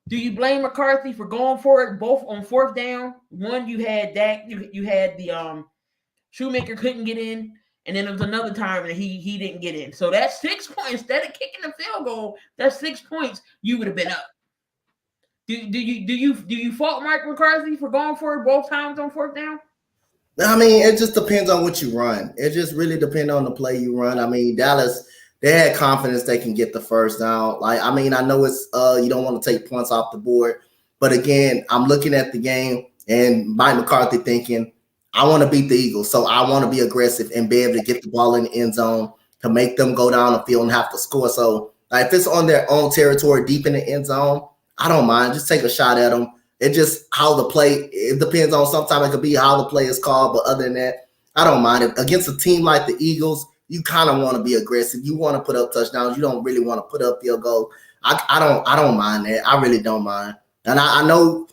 Do you blame McCarthy for going for it both on fourth down? One, you had Dak, you had the Shoemaker couldn't get in, and then there was another time that he didn't get in. So that's 6 points. Instead of kicking the field goal, that's 6 points. You would have been up. Do you fault Mike McCarthy for going for it both times on fourth down? I mean, it just depends on what you run. It just really depends on the play you run. I mean, Dallas, they had confidence they can get the first down. I know it's you don't want to take points off the board, but again, I'm looking at the game and Mike McCarthy thinking, I want to beat the Eagles, so I want to be aggressive and be able to get the ball in the end zone to make them go down the field and have to score. So if it's on their own territory, deep in the end zone, I don't mind. Just take a shot at them. It just how the play. It depends on. Sometimes it could be how the play is called, but other than that, I don't mind it. Against a team like the Eagles, you kind of want to be aggressive. You want to put up touchdowns. You don't really want to put up field goal. I don't mind that. I really don't mind. And I know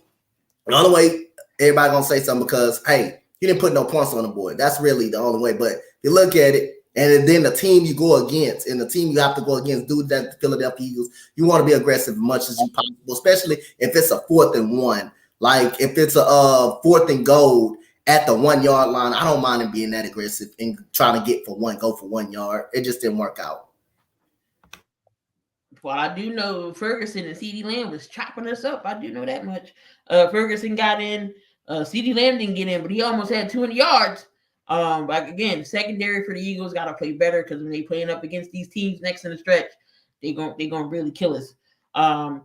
the only way everybody gonna say something because hey, you didn't put no points on the board. That's really the only way. But you look at it, and then the team you go against, and the team you have to go against, do that. The Philadelphia Eagles. You want to be aggressive as much as you possible, especially if it's a 4th and 1. Like if it's a 4th and goal at the 1 yard line, I don't mind him being that aggressive and trying to go for 1 yard. It just didn't work out. Well, I do know Ferguson and CeeDee Lamb was chopping us up. I do know that much. Ferguson got in. CeeDee Lamb didn't get in, but he almost had 200 yards. But again, secondary for the Eagles got to play better because when they playing up against these teams next in the stretch, they gonna really kill us. But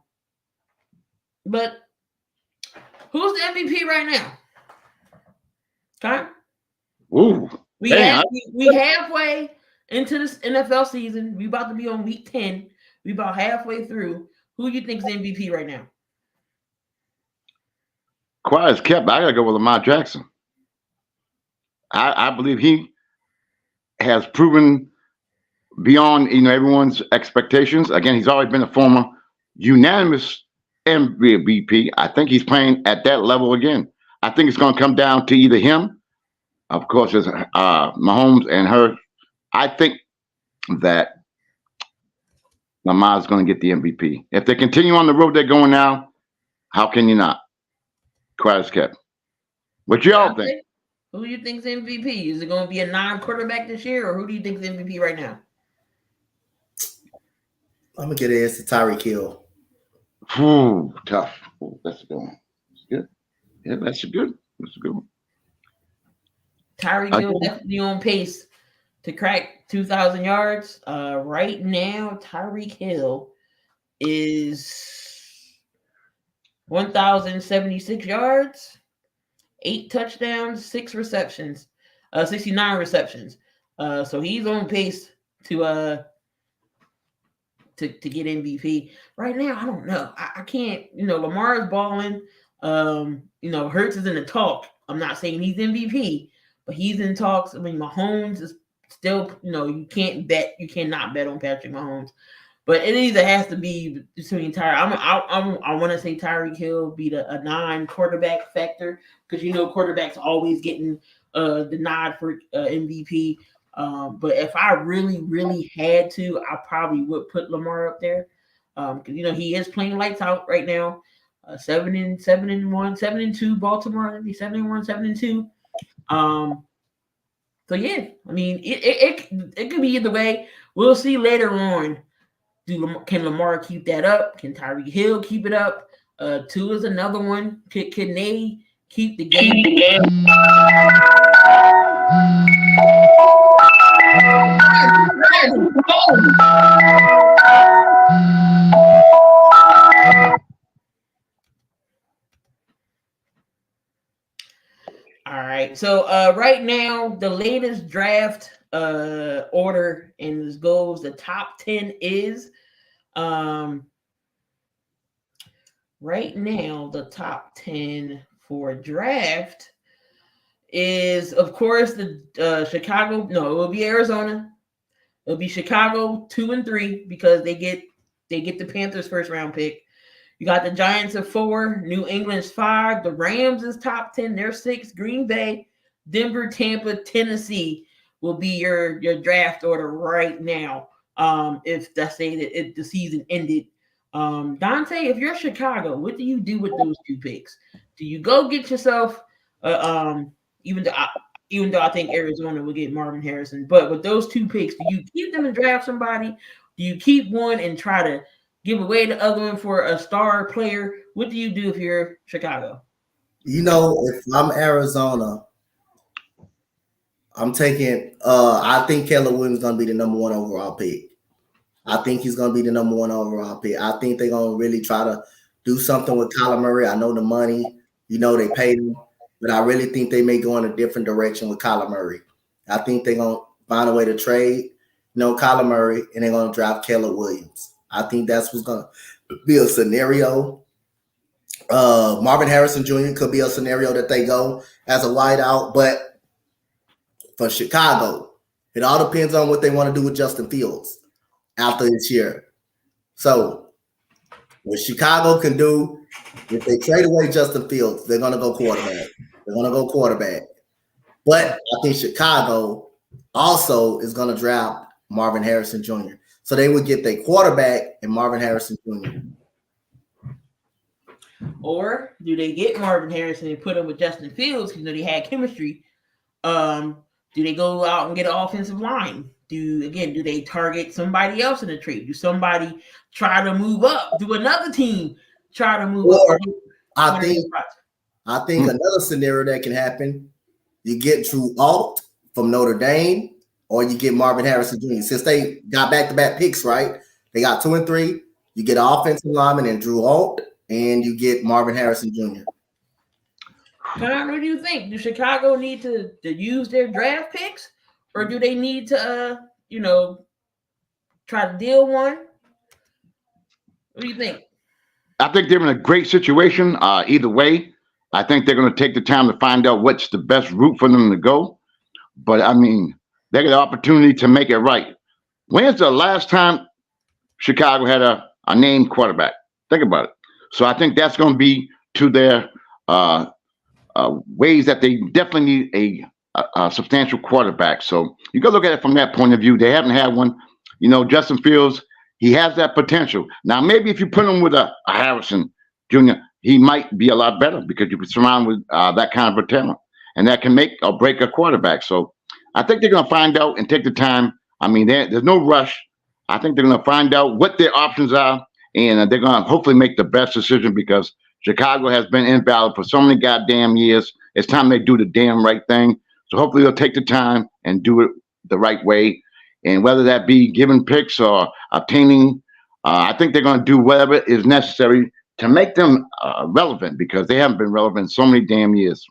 who's the MVP right now? Okay. Ooh. We halfway into this NFL season. We about to be on week 10. We about halfway through. Who you think is MVP right now? quiet as kept. I gotta go with Lamar Jackson. I believe he has proven beyond everyone's expectations. Again, he's always been a former unanimous MVP. I think he's playing at that level again. I think it's going to come down to either him, of course, it's Mahomes and her. I think that Lamar's going to get the MVP. If they continue on the road they're going now, how can you not? Quiet as kept. What y'all think? Who do you think's MVP? Is it going to be a non-quarterback this year, or who do you think's MVP right now? I'm gonna get it as Tyreek Hill. Ooh, tough. Ooh, that's a good one. That's good. Yeah, that's a good one. Tyreek Hill definitely on pace to crack 2,000 yards. Right now, Tyreek Hill is 1,076 yards, 8 touchdowns, 6 receptions, 69 receptions. So he's on pace to get MVP. Right now, I don't know. I can't, Lamar's balling. Hurts is in the talk. I'm not saying he's MVP, but he's in talks. I mean, Mahomes is still, you cannot bet on Patrick Mahomes. But it either has to be between Tyreek. I want to say Tyreek Hill beat a non-quarterback factor, because quarterbacks always getting the nod for MVP. But if I really, really had to, I probably would put Lamar up there. Because he is playing lights out right now. 7-1, 7-2 Baltimore. 7-1, 7-2. So yeah, I mean it could be either way. We'll see later on. Can Lamar keep that up? Can Tyreek Hill keep it up? 2 is another one. Can they keep the game? All right. So right now, the latest draft order, and this goes, the top 10 is right now, the top 10 for draft is, of course, the Chicago. No, it will be Arizona. It'll be Chicago 2 and 3, because they get the Panthers first round pick. You got the Giants at 4, New England's 5, the Rams is top 10, they're 6, Green Bay, Denver, Tampa, Tennessee will be your draft order right now. If let's say that the season ended. Donte, if you're Chicago, what do you do with those 2 picks? Do you go get yourself even though I think Arizona will get Marvin Harrison, but with those 2 picks, do you keep them and draft somebody? Do you keep one and try to give away the other one for a star player? What do you do if you're Chicago? If I'm Arizona, I'm taking I think Caleb Williams is gonna be the number 1 overall pick. I think he's gonna be the number 1 overall pick. I think they're gonna really try to do something with Kyler Murray. I know the money, they paid him, but I really think they may go in a different direction with Kyler Murray. I think they're gonna find a way to trade, Kyler Murray, and they're gonna draft Caleb Williams. I think that's what's gonna be a scenario. Marvin Harrison Jr. could be a scenario that they go as a wideout, but for Chicago, it all depends on what they want to do with Justin Fields after this year. So what Chicago can do, if they trade away Justin Fields, they're going to go quarterback. But I think Chicago also is going to draft Marvin Harrison Jr. So they would get their quarterback and Marvin Harrison Jr. Or do they get Marvin Harrison and put him with Justin Fields because they had chemistry? Do they go out and get an offensive line? Do they target somebody else in the trade? Do somebody try to move up? Do another team try to move up? I think another scenario that can happen, you get Drew Alt from Notre Dame, or you get Marvin Harrison Jr. Since they got back-to-back picks, right? They got 2 and 3. You get an offensive lineman and Drew Alt, and you get Marvin Harrison Jr. What do you think? Do Chicago need to use their draft picks, or do they need to, try to deal one? What do you think? I think they're in a great situation either way. I think they're going to take the time to find out what's the best route for them to go. But I mean, they get the opportunity to make it right. When's the last time Chicago had a named quarterback? Think about it. So I think that's going to be to their ways that they definitely need a substantial quarterback. So you can look at it from that point of view. They haven't had one. You know, Justin Fields, he has that potential. Now, maybe if you put him with a Harrison Jr., he might be a lot better because you're surrounded with that kind of a talent, and that can make or break a quarterback. So I think they're going to find out and take the time. I mean, there's no rush. I think they're going to find out what their options are, and they're going to hopefully make the best decision because Chicago has been invalid for so many goddamn years. It's time they do the damn right thing. So hopefully they'll take the time and do it the right way. And whether that be giving picks or obtaining, I think they're going to do whatever is necessary to make them relevant because they haven't been relevant so many damn years.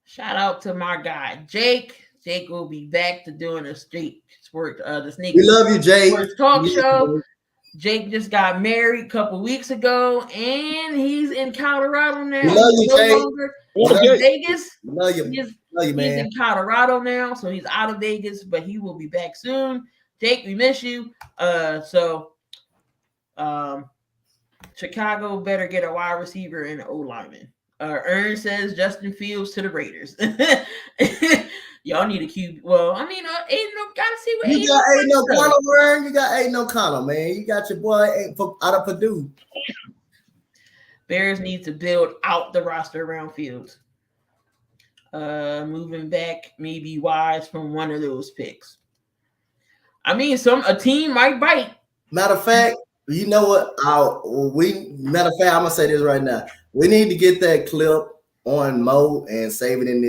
Shout out to my guy, Jake. Jake will be back to doing the street sport, the sneak. We love you, Jake. Talk show. Jake just got married a couple weeks ago, and he's in Colorado now. We love you, Jake. In Vegas. Love you, man. He's in Colorado now, so he's out of Vegas, but he will be back soon. Jake, we miss you. Chicago better get a wide receiver and an O lineman. Ern says Justin Fields to the Raiders. Y'all need a QB. Well, I mean, gotta see what you got. Ain't no Connell, Ern. You got ain't no Connell, man. You got your boy out of Purdue. Bears need to build out the roster around Fields. Moving back, maybe Wise from one of those picks. I mean, a team might bite. Matter of fact, you know what? I'm gonna say this right now. We need to get that clip on Mo and save it in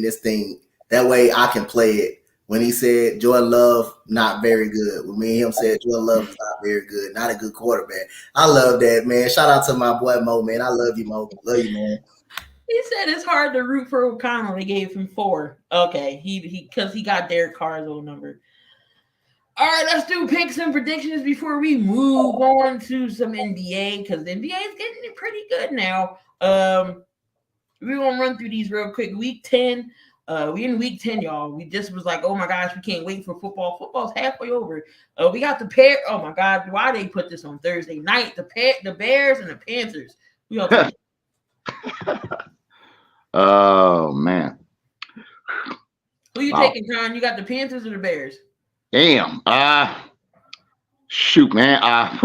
this thing. That way I can play it. When he said Jordan Love not very good. When me and him said Jordan Love is not very good, not a good quarterback. I love that, man. Shout out to my boy Mo, man. I love you, Mo. Love you, man. He said it's hard to root for O'Connell. They gave him 4. Okay, because he got Derek Carr's old number. All right, let's do picks and predictions before we move on to some NBA because the NBA is getting pretty good now. We're gonna run through these real quick. Week 10. We in week 10, y'all. We just was like, oh my gosh, we can't wait for football. Football's halfway over. We got the pair. Oh my God, why they put this on Thursday night? The Bears and the Panthers. We all. Oh man. Who you taking, John? You got the Panthers or the Bears? Damn. Shoot, man. Damn.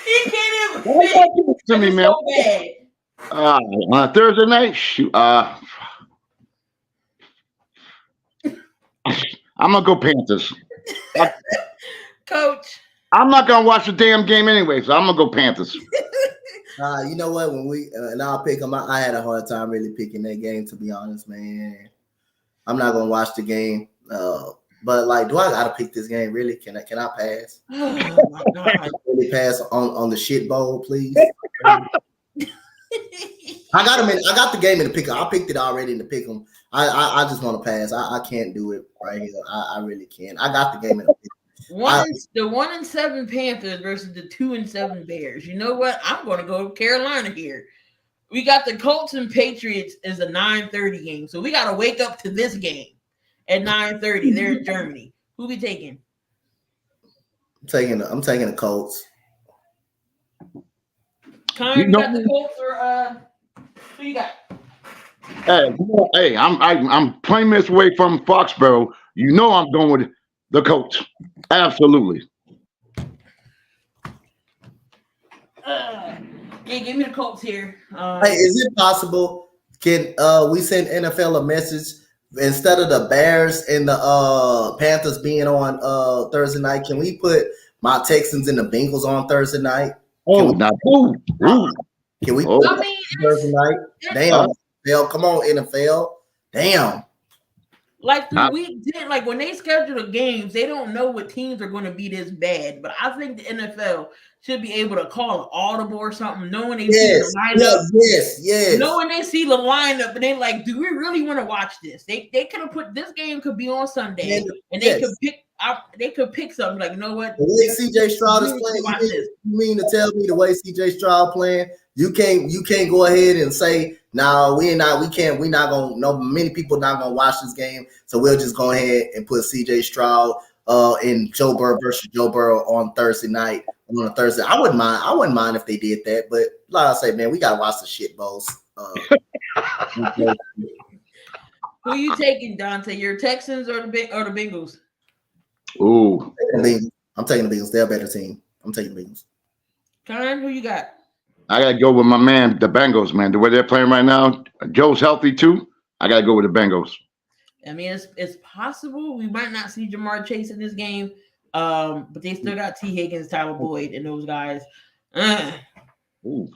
He can't even to me, man. So bad. On a Thursday night, shoot. I'm gonna go Panthers. Coach. I'm not gonna watch the damn game anyway, so I'm gonna go Panthers. You know what? When we and I'll pick them. I had a hard time really picking that game, to be honest, man. I'm not gonna watch the game. But like, do I gotta pick this game? Really? Can I pass? Oh my God. Really pass on the shit bowl, please. I got the game in the pick. I picked it already in the pick 'em. I just want to pass. I can't do it right here. I really can't. I got the game in the pick. The 1-7 Panthers versus the 2-7 Bears. You know what? I'm going to go Carolina here. We got the Colts and Patriots is a 9:30 game, so we got to wake up to this game at 9:30. They're in Germany. Who we taking? I'm taking the Colts. You got the Colts or who you got? Hey, I'm 20 minutes away from Foxborough. You know I'm going with the Colts. Absolutely. Yeah, give me the Colts here. Hey, is it possible? Can we send NFL a message instead of the Bears and the Panthers being on Thursday night? Can we put my Texans and the Bengals on Thursday night? Can we put Thursday night? Damn, NFL, come on, NFL. Damn. Like through week 10, like when they schedule the games, they don't know what teams are going to be this bad. But I think the NFL should be able to call an audible or something, knowing they see the lineup. Yes. Knowing they see the lineup, and they like, do we really want to watch this? They could have put this game could be on Sunday, and they could pick up. They could pick something like, you know what? The way CJ Stroud is playing, you mean to tell me the way CJ Stroud playing, you can't go ahead and say, no, we're not gonna. No, many people not gonna watch this game, so we'll just go ahead and put CJ Stroud in Joe Burrow versus Joe Burrow on Thursday night. On a Thursday, I wouldn't mind if they did that, but like I say, man, we gotta watch the shit balls. Who you taking, Donte? Your Texans or the Bengals? Ooh, I'm taking the Bengals. They're a better team. I'm taking the Bengals. Con, who you got? I gotta go with my man, the Bengals, man. The way they're playing right now, Joe's healthy too. I gotta go with the Bengals. I mean, it's possible we might not see Jamar Chase in this game, but they still got T. Higgins, Tyler Boyd, and those guys. Ooh.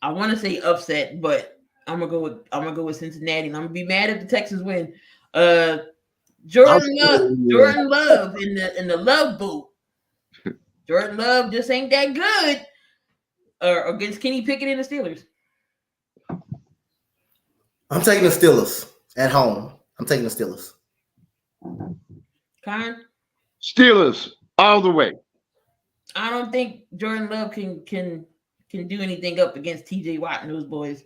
I want to say upset, but I'm gonna go with Cincinnati, and I'm gonna be mad if the Texans win. Jordan Love in the Love boat. Jordan Love just ain't that good against Kenny Pickett and the Steelers. I'm taking the Steelers at home. I'm taking the Steelers. Con? Steelers all the way. I don't think Jordan Love can do anything up against TJ Watt and those boys.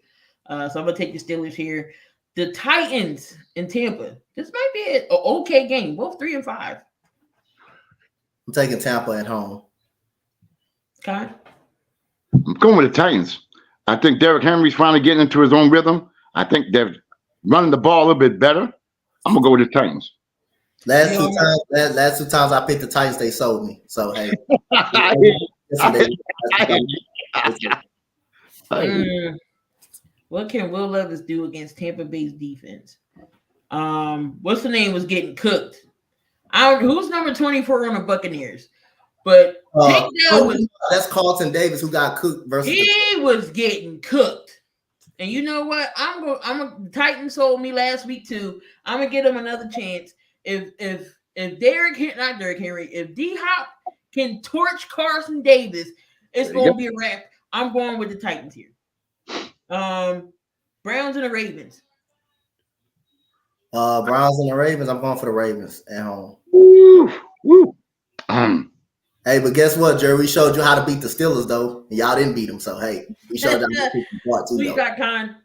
So I'm gonna take the Steelers here. The Titans in Tampa. This might be an okay game. Both 3-5. I'm taking Tampa at home. Okay. I'm going with the Titans. I think Derrick Henry's finally getting into his own rhythm. I think they're running the ball a little bit better. I'm gonna go with the Titans. Last two times I picked the Titans, they sold me. So hey. What can Will Levis do against Tampa Bay's defense? What's the name was getting cooked? Who's number 24 on the Buccaneers? But that's Carlton Davis who got cooked versus he was getting cooked. And you know what? The Titans sold me last week too. I'm gonna give them another chance. If D-Hop can torch Carson Davis, it's gonna be a wrap. I'm going with the Titans here. Browns and the Ravens. Browns and the Ravens. I'm going for the Ravens at home. Woo. Hey, but guess what, Jerry? We showed you how to beat the Steelers, though. Y'all didn't beat them, so hey, we showed you how to beat them too. Who you got, Con?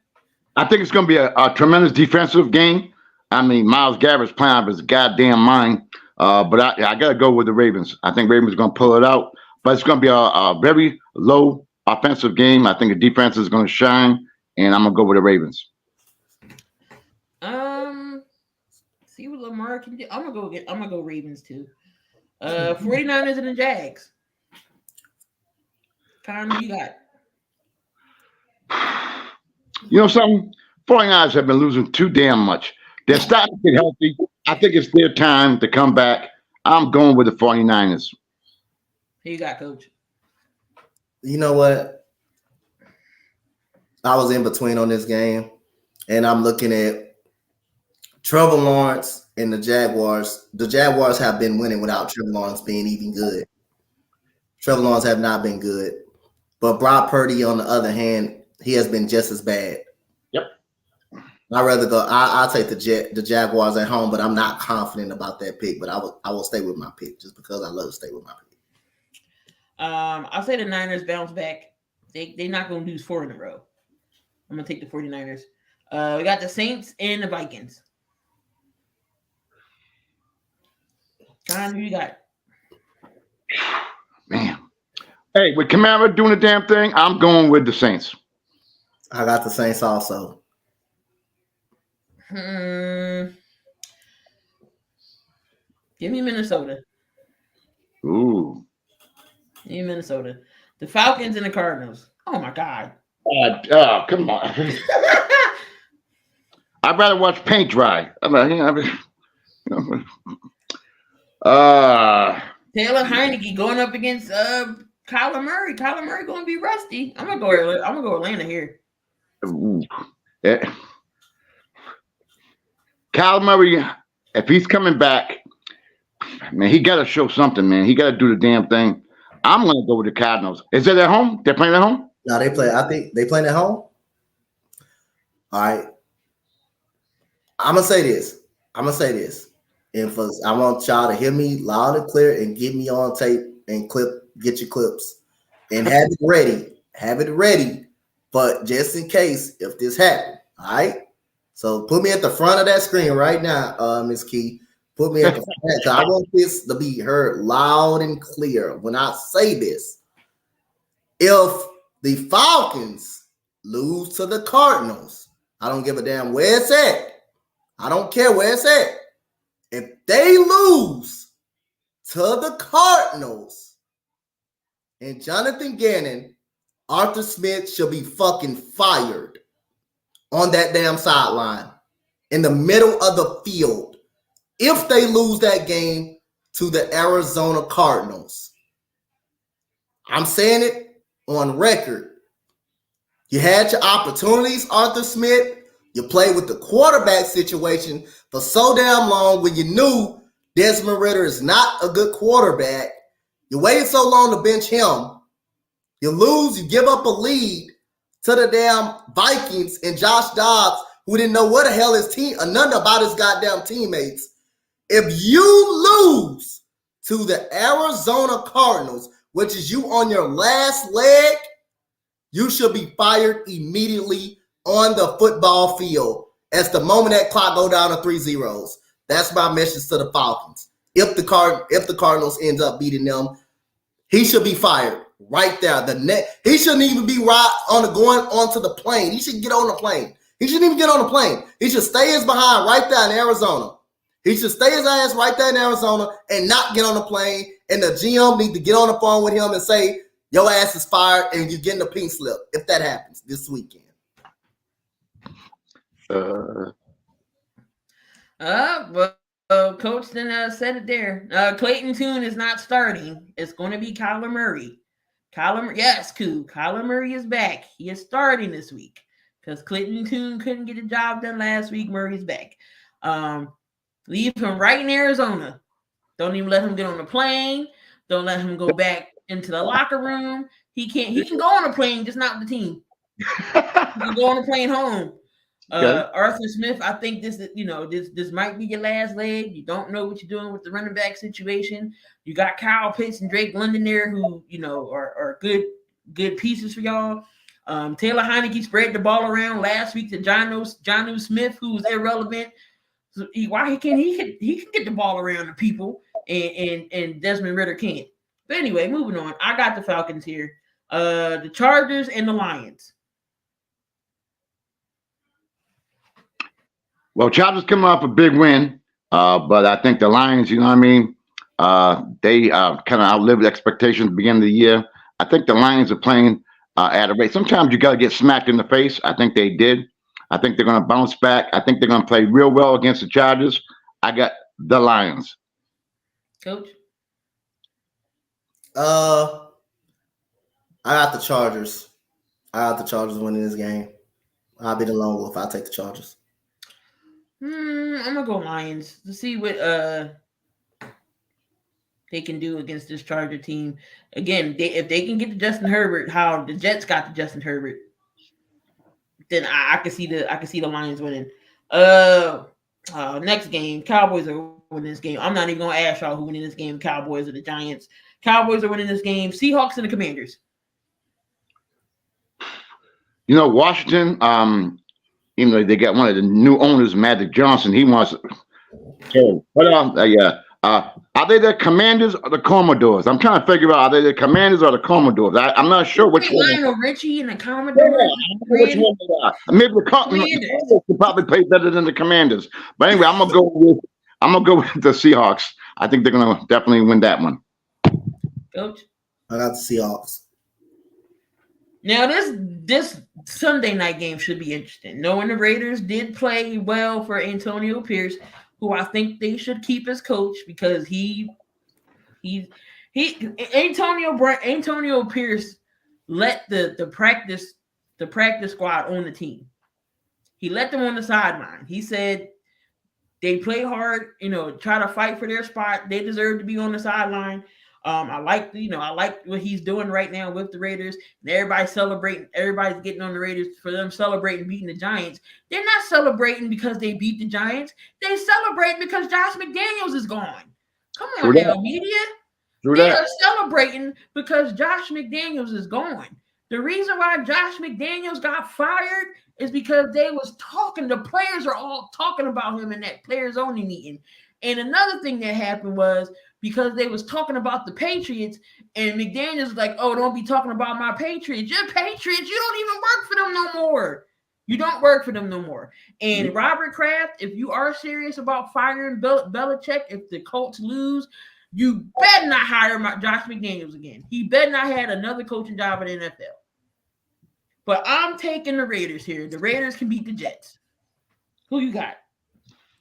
I think it's going to be a tremendous defensive game. I mean, Myles Garrett's playing out of his goddamn mind. But I got to go with the Ravens. I think Ravens are going to pull it out. But it's going to be a very low offensive game. I think the defense is going to shine, and I'm going to go with the Ravens. See what Lamar can do. I'm gonna go Ravens too. 49ers and the Jags. Connor, you got? You know something? 49ers have been losing too damn much. They're starting to get healthy. I think it's their time to come back. I'm going with the 49ers. Who you got, Coach? You know what? I was in between on this game, and I'm looking at Trevor Lawrence and the Jaguars. The Jaguars have been winning without Trevor Lawrence being even good. Trevor Lawrence have not been good. But Brock Purdy, on the other hand, he has been just as bad. Yep. I'd rather go. I'll take the Jaguars at home, but I'm not confident about that pick. But I will stay with my pick just because I love to stay with my pick. I'll say the Niners bounce back. They're not going to lose 4 in a row. I'm going to take the 49ers. We got the Saints and the Vikings. John, who you got? Man. Hey, with Kamara doing the damn thing, I'm going with the Saints. I got the Saints also. Give me Minnesota. Ooh. Give me Minnesota. The Falcons and the Cardinals. Oh, my God. Come on. I'd rather watch paint dry. Taylor Heineke going up against Kyler Murray. Kyler Murray going to be rusty. I'm gonna go Atlanta here. Ooh. Yeah. Kyle Murray, if he's coming back, man, he got to show something, man. He got to do the damn thing. I'm going to go with the Cardinals. Is it at home? They're playing at home? No, they play. I think they playing at home. All right. I'm gonna say this. And I want y'all to hear me loud and clear and get me on tape and get your clips and have it ready. Have it ready. But just in case if this happens, all right. So put me at the front of that screen right now, Miss Key. Put me at the front. So I want this to be heard loud and clear when I say this. If the Falcons lose to the Cardinals, I don't give a damn where it's at. I don't care where it's at. If they lose to the Cardinals and Jonathan Gannon, Arthur Smith should be fucking fired on that damn sideline in the middle of the field if they lose that game to the Arizona Cardinals. I'm saying it on record. You had your opportunities, Arthur Smith. You played with the quarterback situation for so damn long when you knew Desmond Ridder is not a good quarterback. You waited so long to bench him. You lose, you give up a lead to the damn Vikings and Josh Dobbs, who didn't know what the hell his team, nothing about his goddamn teammates. If you lose to the Arizona Cardinals, which is you on your last leg, you should be fired immediately on the football field as the moment that clock go down to 3 zeros. That's my message to the Falcons. If the Cardinals ends up beating them, he should be fired right there. He shouldn't even be going onto the plane. He should get on the plane. He shouldn't even get on the plane. He should stay his behind right there in Arizona. He should stay his ass right there in Arizona and not get on the plane. And the GM need to get on the phone with him and say, your ass is fired and you're getting a pink slip if that happens this weekend. Coach then said it there. Clayton Tune is not starting. It's going to be Kyler Murray. Kyler Murray is back. He is starting this week because Clayton Tune couldn't get the job done last week. Murray's back. Leave him right in Arizona. Don't even let him get on the plane. Don't let him go back into the locker room. He can go on a plane, just not with the team. He can go on a plane home. Arthur Smith, I think this might be your last leg. You don't know what you're doing with the running back situation. You got Kyle Pitts and Drake London there who, are good pieces for y'all. Taylor Heineke spread the ball around last week to Jonnu Smith, who was irrelevant. So he can get the ball around to people and Desmond Ridder can't. But anyway, moving on. I got the Falcons here. The Chargers and the Lions. Well, Chargers coming off a big win, but I think the Lions, you know what I mean? They kind of outlived expectations at the beginning of the year. I think the Lions are playing at a rate. Sometimes you got to get smacked in the face. I think they did. I think they're going to bounce back. I think they're going to play real well against the Chargers. I got the Lions. Coach? I got the Chargers. I got the Chargers winning this game. I'll be the lone wolf. I'll take the Chargers. I'm gonna go Lions to see what they can do against this Charger team. Again, if they can get to Justin Herbert, how the Jets got to Justin Herbert, then I can see the Lions winning. Next game, Cowboys are winning this game. I'm not even gonna ask y'all who winning this game, Cowboys or the Giants. Cowboys are winning this game. Seahawks and the Commanders. Washington. Even though they got one of the new owners, Magic Johnson, he wants. Are they the Commanders or the Commodores? I'm trying to figure out, are they the Commanders or the Commodores? I'm not sure which one. Lionel Richie and the Commodores. Which one they are. Maybe the Commanders could probably play better than the Commanders. But anyway, I'm gonna go with the Seahawks. I think they're gonna definitely win that one. Coach, I got the Seahawks. Now this Sunday night game should be interesting. Knowing the Raiders did play well for Antonio Pierce, who I think they should keep as coach because Antonio Pierce let the practice squad on the team. He let them on the sideline. He said, They play hard, try to fight for their spot. They deserve to be on the sideline. I like what he's doing right now with the Raiders. And everybody's celebrating. Everybody's getting on the Raiders for them celebrating beating the Giants. They're not celebrating because they beat the Giants. They celebrate because Josh McDaniels is gone. Come on now, media. They are celebrating because Josh McDaniels is gone. The reason why Josh McDaniels got fired is because the players are all talking about him in that players only meeting. And another thing that happened was because they was talking about the Patriots, and McDaniels was like, oh, don't be talking about my Patriots. Your Patriots, you don't even work for them no more. You don't work for them no more. And Robert Kraft, if you are serious about firing Belichick, if the Colts lose, you better not hire Josh McDaniels again. He better not have another coaching job in the NFL. But I'm taking the Raiders here. The Raiders can beat the Jets. Who you got,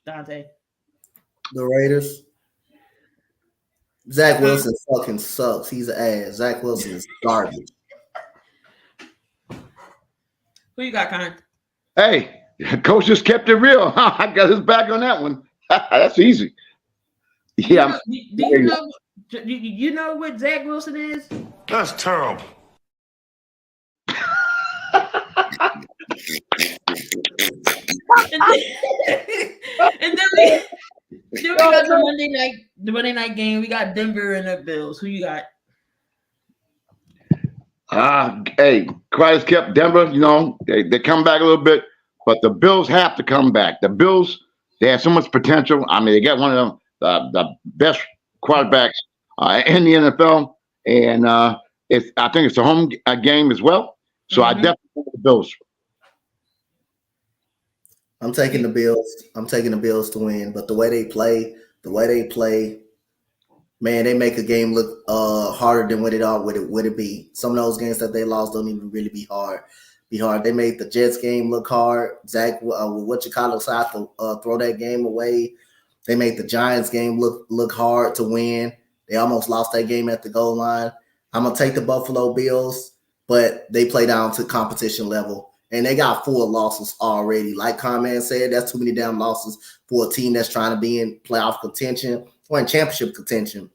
Donte? The Raiders. Zach Wilson fucking sucks. He's an ass. Zach Wilson is garbage. Who you got, Con? Hey, coach just kept it real. I got his back on that one. That's easy. Yeah. Do you know what Zach Wilson is? That's terrible. and then we got the Monday night game. We got Denver and the Bills. Who you got? Hey, Christ kept Denver. They come back a little bit, but the Bills have to come back. The Bills, they have so much potential. I mean, they got one of the best quarterbacks in the NFL, and I think it's a home game as well. So I definitely think the Bills. I'm taking the Bills. I'm taking the Bills to win. But the way they play, man, they make a game look harder than what it be. Some of those games that they lost don't even really be hard. They made the Jets game look hard. Zach, tried to throw that game away. They made the Giants game look hard to win. They almost lost that game at the goal line. I'm gonna take the Buffalo Bills, but they play down to competition level. And they got 4 losses already. Like Conman said, that's too many damn losses for a team that's trying to be in playoff contention or in championship contention.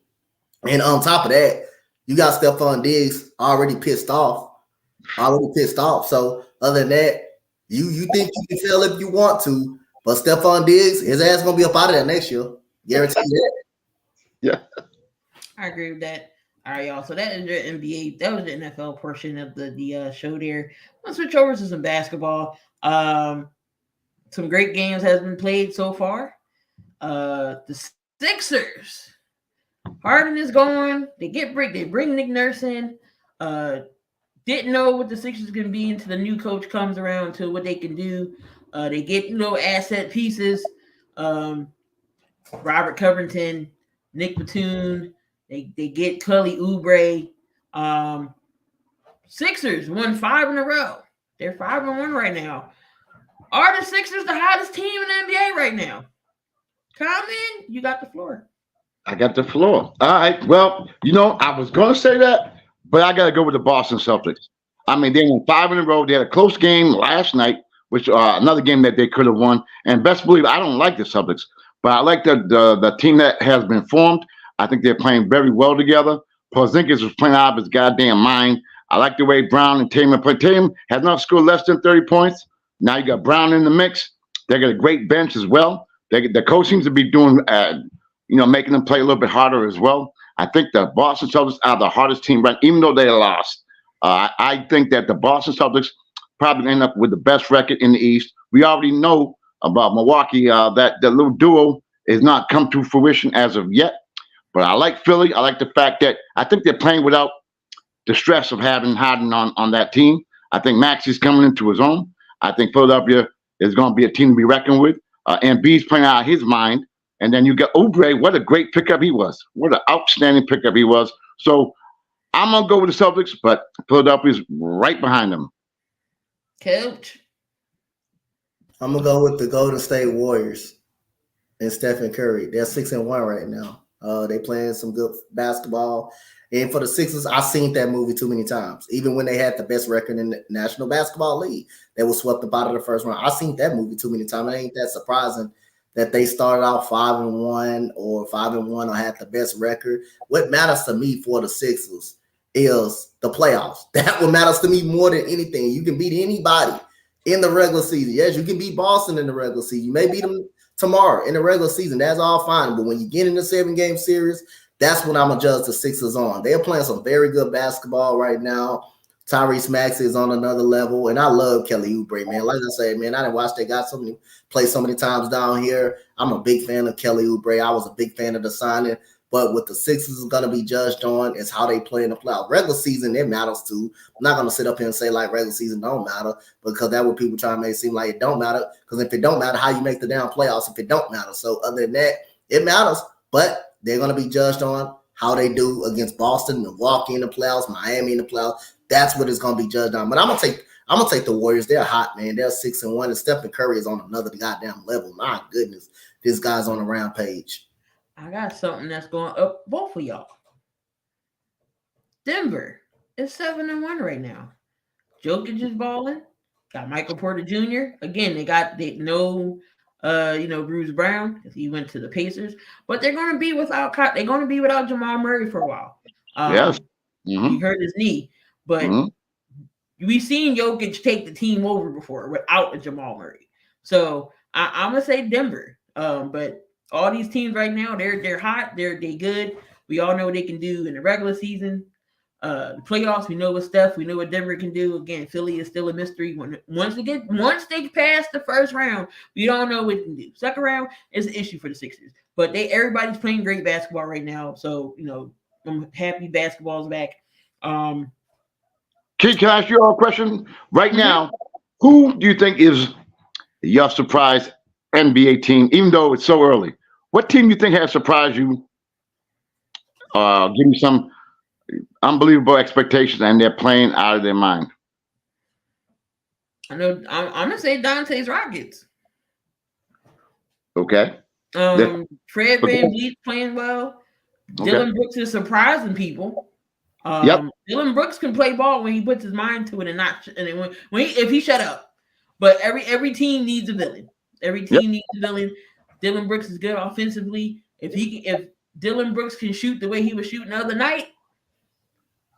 And on top of that, you got Stephon Diggs already pissed off. So other than that, you think you can tell if you want to, but Stephon Diggs, his ass gonna be up out of there next year. Guarantee that. Yeah. I agree with that. All right, y'all. So that is your NBA. That was the NFL portion of the show there. Let's switch over to some basketball. Some great games has been played so far. The Sixers. Harden is gone. They bring Nick Nurse in. Didn't know what the Sixers can be until the new coach comes around to what they can do. They get asset pieces. Robert Covington, Nick Batum. They get Kelly Oubre. Sixers won 5 in a row. They're 5-1 right now. Are the Sixers the hottest team in the NBA right now? Comment. You got the floor. I got the floor. All right. Well, I was going to say that, but I got to go with the Boston Celtics. I mean, they won 5 in a row. They had a close game last night, which another game that they could have won. And best believe, I don't like the Celtics, but I like the team that has been formed. I think they're playing very well together. Porzingis was playing out of his goddamn mind. I like the way Brown and Tatum play. Tatum has not scored less than 30 points. Now you got Brown in the mix. They got a great bench as well. The coach seems to be doing, making them play a little bit harder as well. I think the Boston Celtics are the hardest team, right? Even though they lost. I think that the Boston Celtics probably end up with the best record in the East. We already know about Milwaukee that the little duo has not come to fruition as of yet. But I like Philly. I like the fact that I think they're playing without the stress of having Harden on that team. I think Maxi's coming into his own. I think Philadelphia is going to be a team to be reckoned with. And B's playing out of his mind. And then you got Oubre. What a great pickup he was. What an outstanding pickup he was. So I'm going to go with the Celtics, but Philadelphia's right behind them. Coach. I'm going to go with the Golden State Warriors and Stephen Curry. They're 6-1 right now. They playing some good basketball. And for the Sixers, I've seen that movie too many times. Even when they had the best record in the National Basketball League, they were swept up out of the first round. I've seen that movie too many times. It ain't that surprising that they started out 5-1 or 5-1 or had the best record. What matters to me for the Sixers is the playoffs. That what matters to me more than anything. You can beat anybody in the regular season. Yes, you can beat Boston in the regular season. You may beat them tomorrow in the regular season. That's all fine. But when you get in the 7-game series, that's what I'm going to judge the Sixers on. They're playing some very good basketball right now. Tyrese Maxey is on another level, and I love Kelly Oubre, man. Like I say, man, I didn't watch they got play so many times down here. I'm a big fan of Kelly Oubre. I was a big fan of the signing, but what the Sixers is going to be judged on is how they play in the playoffs. Regular season, it matters too. I'm not going to sit up here and say like regular season don't matter, because that what people try to make it seem like it don't matter. Because if it don't matter, how you make the damn playoffs if it don't matter? So other than that, it matters, but they're going to be judged on how they do against Boston, Milwaukee in the playoffs, Miami in the playoffs. That's what it's gonna be judged on. But I'm gonna take the Warriors. They're hot, man. They're 6-1, and Stephen Curry is on another goddamn level. My goodness, this guy's on a rampage. I got something that's going up both of y'all. Denver is 7-1 right now. Jokic is balling. Got Michael Porter Jr. Again, they know Bruce Brown because he went to the Pacers, but they're gonna be without Jamal Murray for a while. Yes, he hurt his knee. But we've seen Jokic take the team over before without a Jamal Murray. So I'm gonna say Denver. But all these teams right now, they're hot, they're good. We all know what they can do in the regular season. The playoffs, we know what Steph, we know what Denver can do. Again, Philly is still a mystery. Once they pass the first round, we don't know what they can do. Second round is an issue for the Sixers. But everybody's playing great basketball right now. So I'm happy basketball's back. Can I ask you all a question? Right now, who do you think is your surprise NBA team, even though it's so early? What team do you think has surprised you, give you some unbelievable expectations, and they're playing out of their mind? I know I'm going to say Donte's Rockets. Okay. Fred VanVleet's playing well. Okay. Dylan Brooks is surprising people. Dylan Brooks can play ball when he puts his mind to it, if he shut up. But every team needs a villain. Every team needs a villain. Dylan Brooks is good offensively. If Dylan Brooks can shoot the way he was shooting the other night,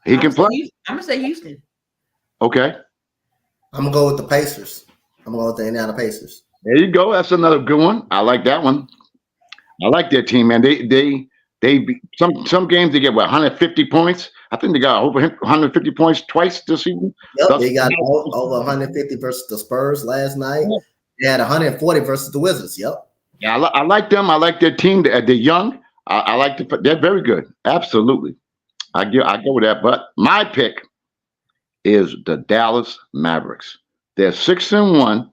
he can play. I'm gonna say Houston. Okay. I'm gonna go with the Pacers. I'm gonna go with the Indiana Pacers. There you go. That's another good one. I like that one. I like their team, man. They some games they get 150 points. I think they got over 150 points twice this season. Yep, they got over 150 versus the Spurs last night. They had 140 versus the Wizards. Yep. Yeah, I like them. I like their team. They're young. I like they're very good. Absolutely. I go with that. But my pick is the Dallas Mavericks. They're 6-1.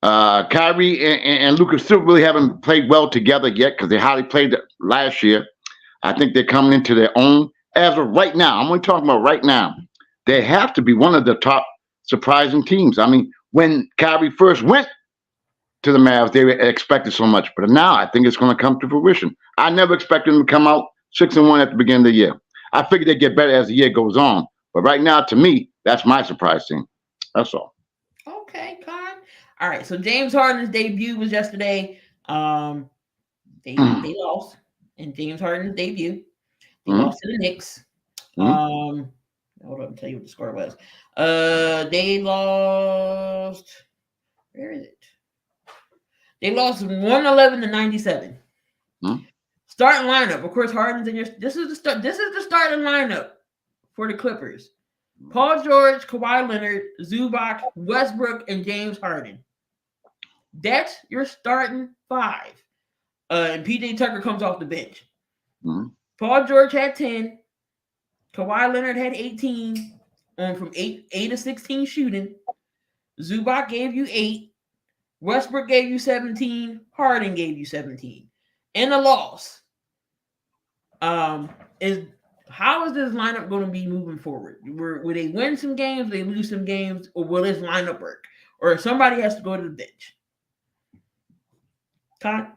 Kyrie and Luka still really haven't played well together yet because they hardly played last year. I think they're coming into their own as of right now. I'm only talking about right now. They have to be one of the top surprising teams. I mean, when Kyrie first went to the Mavs, they expected so much, but now I think it's going to come to fruition. I never expected them to come out 6-1 at the beginning of the year. I figured they'd get better as the year goes on, but right now, to me, that's my surprise team. That's all. Okay, Con. All right, so James Harden's debut was yesterday. They lost in James Harden's debut. They lost to the Knicks. Hold on, I'll tell you what the score was. They lost. Where is it? They lost 111-97. Starting lineup, of course. Harden's in your. This is the starting lineup for the Clippers. Paul George, Kawhi Leonard, Zubac, Westbrook, and James Harden. That's your starting five. And PJ Tucker comes off the bench. Paul George had 10. Kawhi Leonard had 18 from 8 of 16 shooting. Zubac gave you 8. Westbrook gave you 17. Harden gave you 17. And a loss. How is this lineup going to be moving forward? Will they win some games, they lose some games, or will this lineup work? Or somebody has to go to the bench? Con?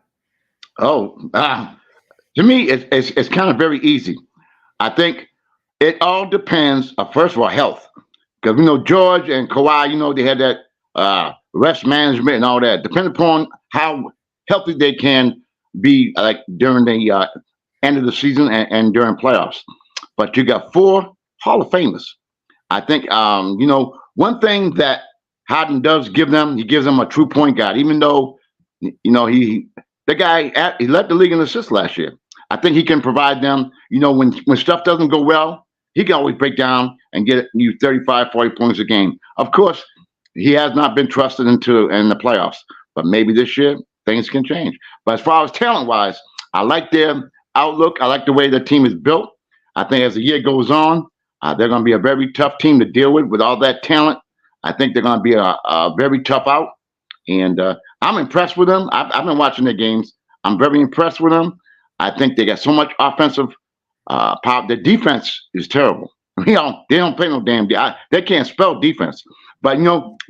To me, it's kind of very easy. I think it all depends, first of all, health. Because we know George and Kawhi, they had that rest management and all that. Depending upon how healthy they can be, like during the end of the season and during playoffs. But you got 4 Hall of Famers. I think one thing that Harden does give them, he gives them a true point guard. Even though he led the league in assists last year. I think he can provide them. When stuff doesn't go well, he can always break down and get you 35, 40 points a game. Of course, he has not been trusted in the playoffs, but maybe this year things can change. But as far as talent-wise, I like their outlook. I like the way the team is built. I think as the year goes on, they're going to be a very tough team to deal with all that talent. I think they're going to be a very tough out. And I'm impressed with them. I've been watching their games. I'm very impressed with them. I think they got so much offensive power. The defense is terrible. They don't play no damn. They can't spell defense. But,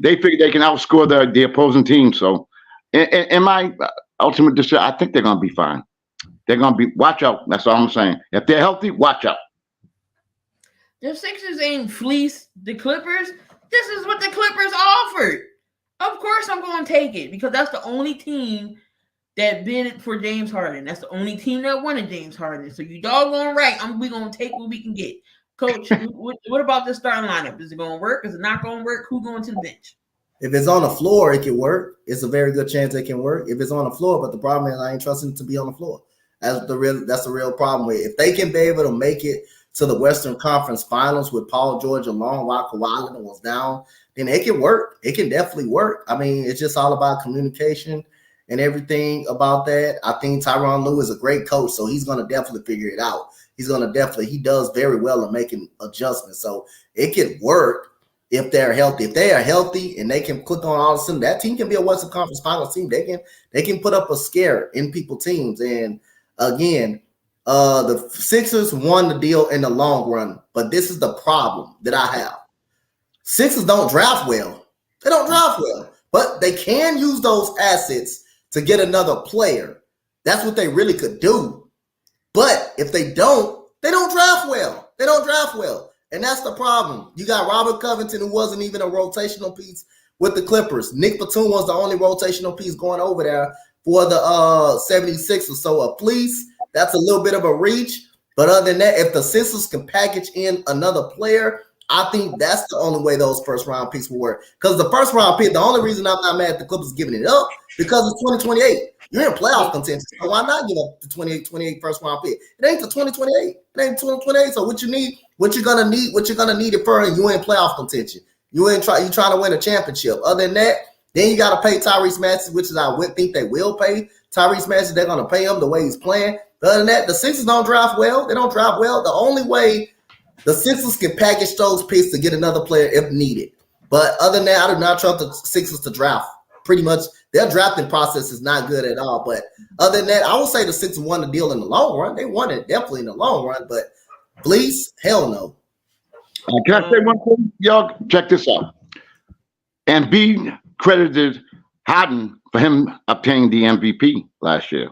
they figure they can outscore the opposing team. So in my ultimate decision, I think they're going to be fine. They're going to be – watch out. That's all I'm saying. If they're healthy, watch out. The Sixers ain't fleeced the Clippers. This is what the Clippers offered. Of course I'm going to take it because that's the only team that bid for James Harden. That's the only team that wanted James Harden. So you doggone right, we're going to take what we can get. Coach, what about the starting lineup? Is it going to work? Is it not going to work? Who's going to the bench? If it's on the floor, it can work. It's a very good chance it can work. If it's on the floor, but the problem is I ain't trusting it to be on the floor. That's the real problem with it. If they can be able to make it to the Western Conference Finals with Paul George along while Kawhi Leonard was down, then it can work. It can definitely work. I mean, it's just all about communication and everything about that. I think Tyronn Lue is a great coach, so he's going to definitely figure it out. He does very well in making adjustments. So it can work if they're healthy. If they are healthy and they can click on all of a sudden, that team can be a Western Conference Finals team. They can put up a scare in people's teams. And again, the Sixers won the deal in the long run, but this is the problem that I have. Sixers don't draft well. They don't draft well, but they can use those assets to get another player. That's what they really could do. But if they don't draft well. They don't draft well. And that's the problem. You got Robert Covington, who wasn't even a rotational piece with the Clippers. Nick Batum was the only rotational piece going over there for the 76ers. So a fleece, that's a little bit of a reach. But other than that, if the Sixers can package in another player, I think that's the only way those first-round picks will work. Because the first-round pick, the only reason I'm not mad at the Clippers giving it up, because it's 2028. You're in playoff contention. So why not give up the 28 first-round pick? It ain't the 2028. It ain't 2028. So what you're gonna need it for, and you in playoff contention. You trying to win a championship. Other than that, then you got to pay Tyrese Maxey, which is I would think they will pay Tyrese Maxey. They're gonna pay him the way he's playing. But other than that, the Sixers don't draft well. They don't draft well. The only way the Sixers can package those picks to get another player if needed. But other than that, I do not trust the Sixers to draft. Pretty much, their drafting process is not good at all. But other than that, I would say the Sixers won the deal in the long run. They won it definitely in the long run. But please, hell no. Can I say one thing? Y'all, check this out. Embiid credited Harden for him obtaining the MVP last year.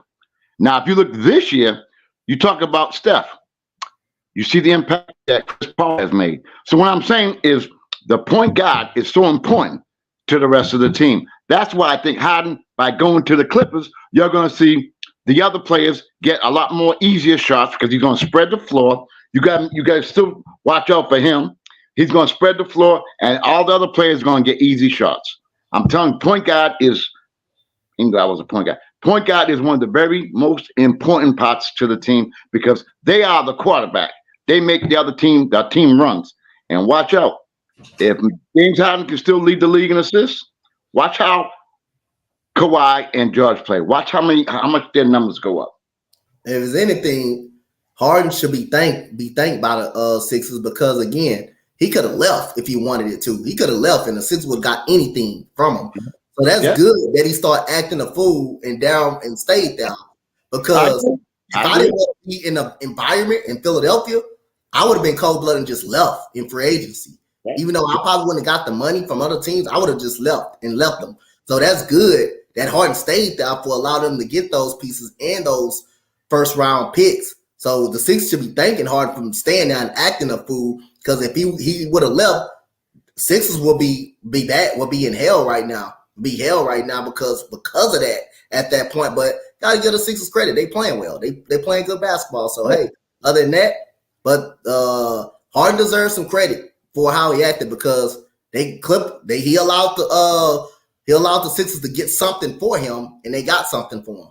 Now, if you look this year, you talk about Steph. You see the impact that Chris Paul has made. So what I'm saying is the point guard is so important to the rest of the team. That's why I think Harden, by going to the Clippers, you're going to see the other players get a lot more easier shots because he's going to spread the floor. You got to still watch out for him. He's going to spread the floor, and all the other players are going to get easy shots. I'm telling you, point guard is – I was a point guard. Point guard is one of the very most important parts to the team because they are the quarterback. They make the team runs. And watch out. If James Harden can still lead the league in assists, watch how Kawhi and George play. Watch how much their numbers go up. If there's anything, Harden should be thanked by the Sixers because, again, he could have left if he wanted it to. He could have left, and the Sixers would have got anything from him. So that's good that he started acting a fool and stayed down. Because if I didn't want to be in the environment in Philadelphia, I would have been cold-blooded and just left in free agency. Even though I probably wouldn't have got the money from other teams, I would have just left them. So that's good that Harden stayed there for allowing them to get those pieces and those first-round picks. So the Sixers should be thanking Harden for staying there and acting a fool because if he would have left, Sixers will be in hell right now. Because of that. at that point. But gotta give the Sixers credit. They playing well. They playing good basketball. So hey, other than that, but Harden deserves some credit for how he acted because he allowed the Sixers to get something for him, and they got something for him.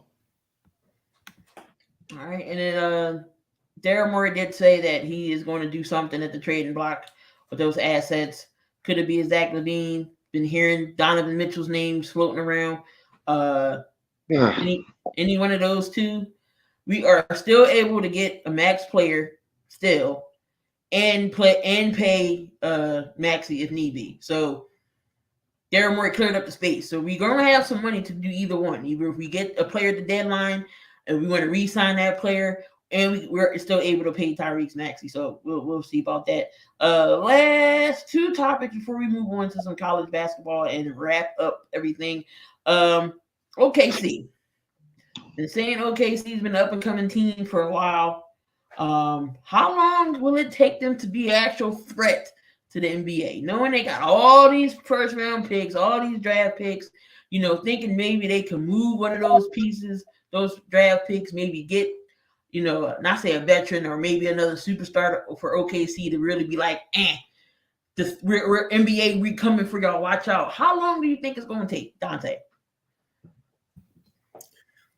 All right, and then Daryl Morey did say that he is going to do something at the trading block with those assets. Could it be Zach LaVine? Been hearing Donovan Mitchell's names floating around. Any one of those two, we are still able to get a max player still, and pay Maxey if need be. So Daryl Morey cleared up the space. So we're gonna have some money to do either one. Either if we get a player at the deadline and we want to re-sign that player, and we're still able to pay Tyrese Maxey. So we'll see about that. Last two topics before we move on to some college basketball and wrap up everything. OKC. Been saying OKC's been an up-and-coming team for a while. How long will it take them to be an actual threat to the NBA? Knowing they got all these first-round picks, all these draft picks, thinking maybe they can move one of those pieces, those draft picks, maybe get, not say a veteran or maybe another superstar for OKC to really be like, we're NBA, we coming for y'all, watch out. How long do you think it's going to take, Donte? I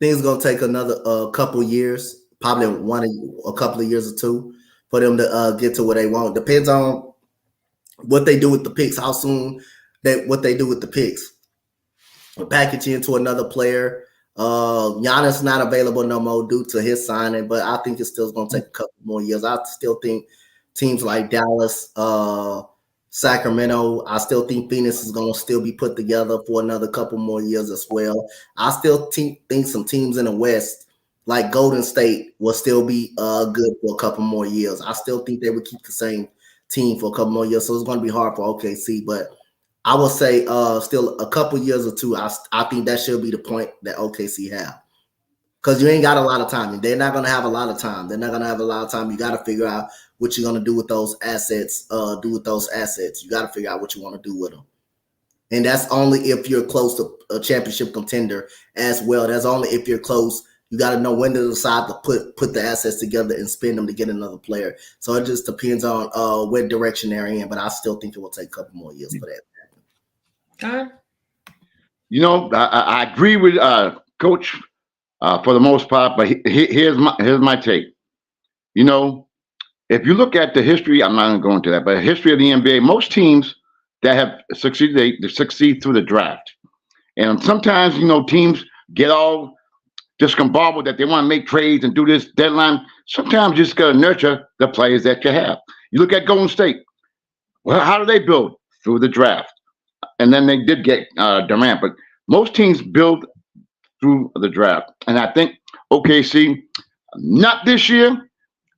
think it's going to take another couple years, probably a couple of years or two for them to get to where they want. Depends on what they do with the picks, how soon what they do with the picks. Package into another player. Giannis not available no more due to his signing, but I think it's still going to take a couple more years. I still think teams like Dallas, Sacramento, I still think Phoenix is going to still be put together for another couple more years as well. I still think some teams in the West, like Golden State, will still be good for a couple more years. I still think they would keep the same team for a couple more years, so it's going to be hard for OKC, but I will say still a couple years or two, I think that should be the point that OKC have. Because you ain't got a lot of time. They're not going to have a lot of time. You got to figure out what you're going to do with those assets. You got to figure out what you want to do with them. And that's only if you're close to a championship contender as well. That's only if you're close. You got to know when to decide to put the assets together and spend them to get another player. So it just depends on what direction they're in. But I still think it will take a couple more years for that. I agree with Coach for the most part, but here's my take. If you look at the history, I'm not going to go into that, but the history of the NBA, most teams that have succeeded, they succeed through the draft. And sometimes, teams get all discombobulated that they want to make trades and do this deadline. Sometimes you just got to nurture the players that you have. You look at Golden State. Well, how do they build? Through the draft. And then they did get Durant, but most teams build through the draft. And I think OKC, not this year,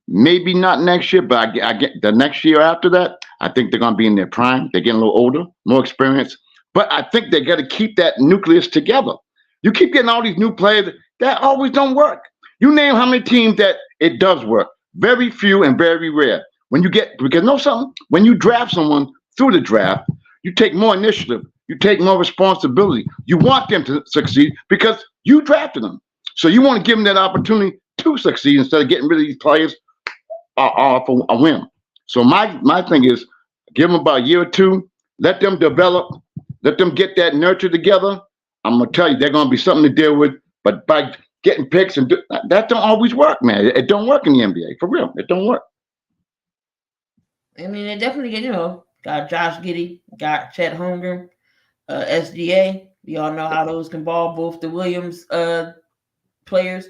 maybe not next year, but I get the next year after that, I think they're going to be in their prime. They're getting a little older, more experience. But I think they got to keep that nucleus together. You keep getting all these new players, that always don't work. You name how many teams that it does work. Very few and very rare. When you draft someone through the draft, you take more initiative. You take more responsibility. You want them to succeed because you drafted them. So you want to give them that opportunity to succeed instead of getting rid of these players off a whim. So my thing is give them about a year or two, let them develop, let them get that nurture together. I'm going to tell you, they're going to be something to deal with. But by getting picks, that don't always work, man. It don't work in the NBA. For real, it don't work. I mean, they definitely get, got Josh Giddey, got Chet Holmgren, SGA. We all know how those can ball, both the Williams players,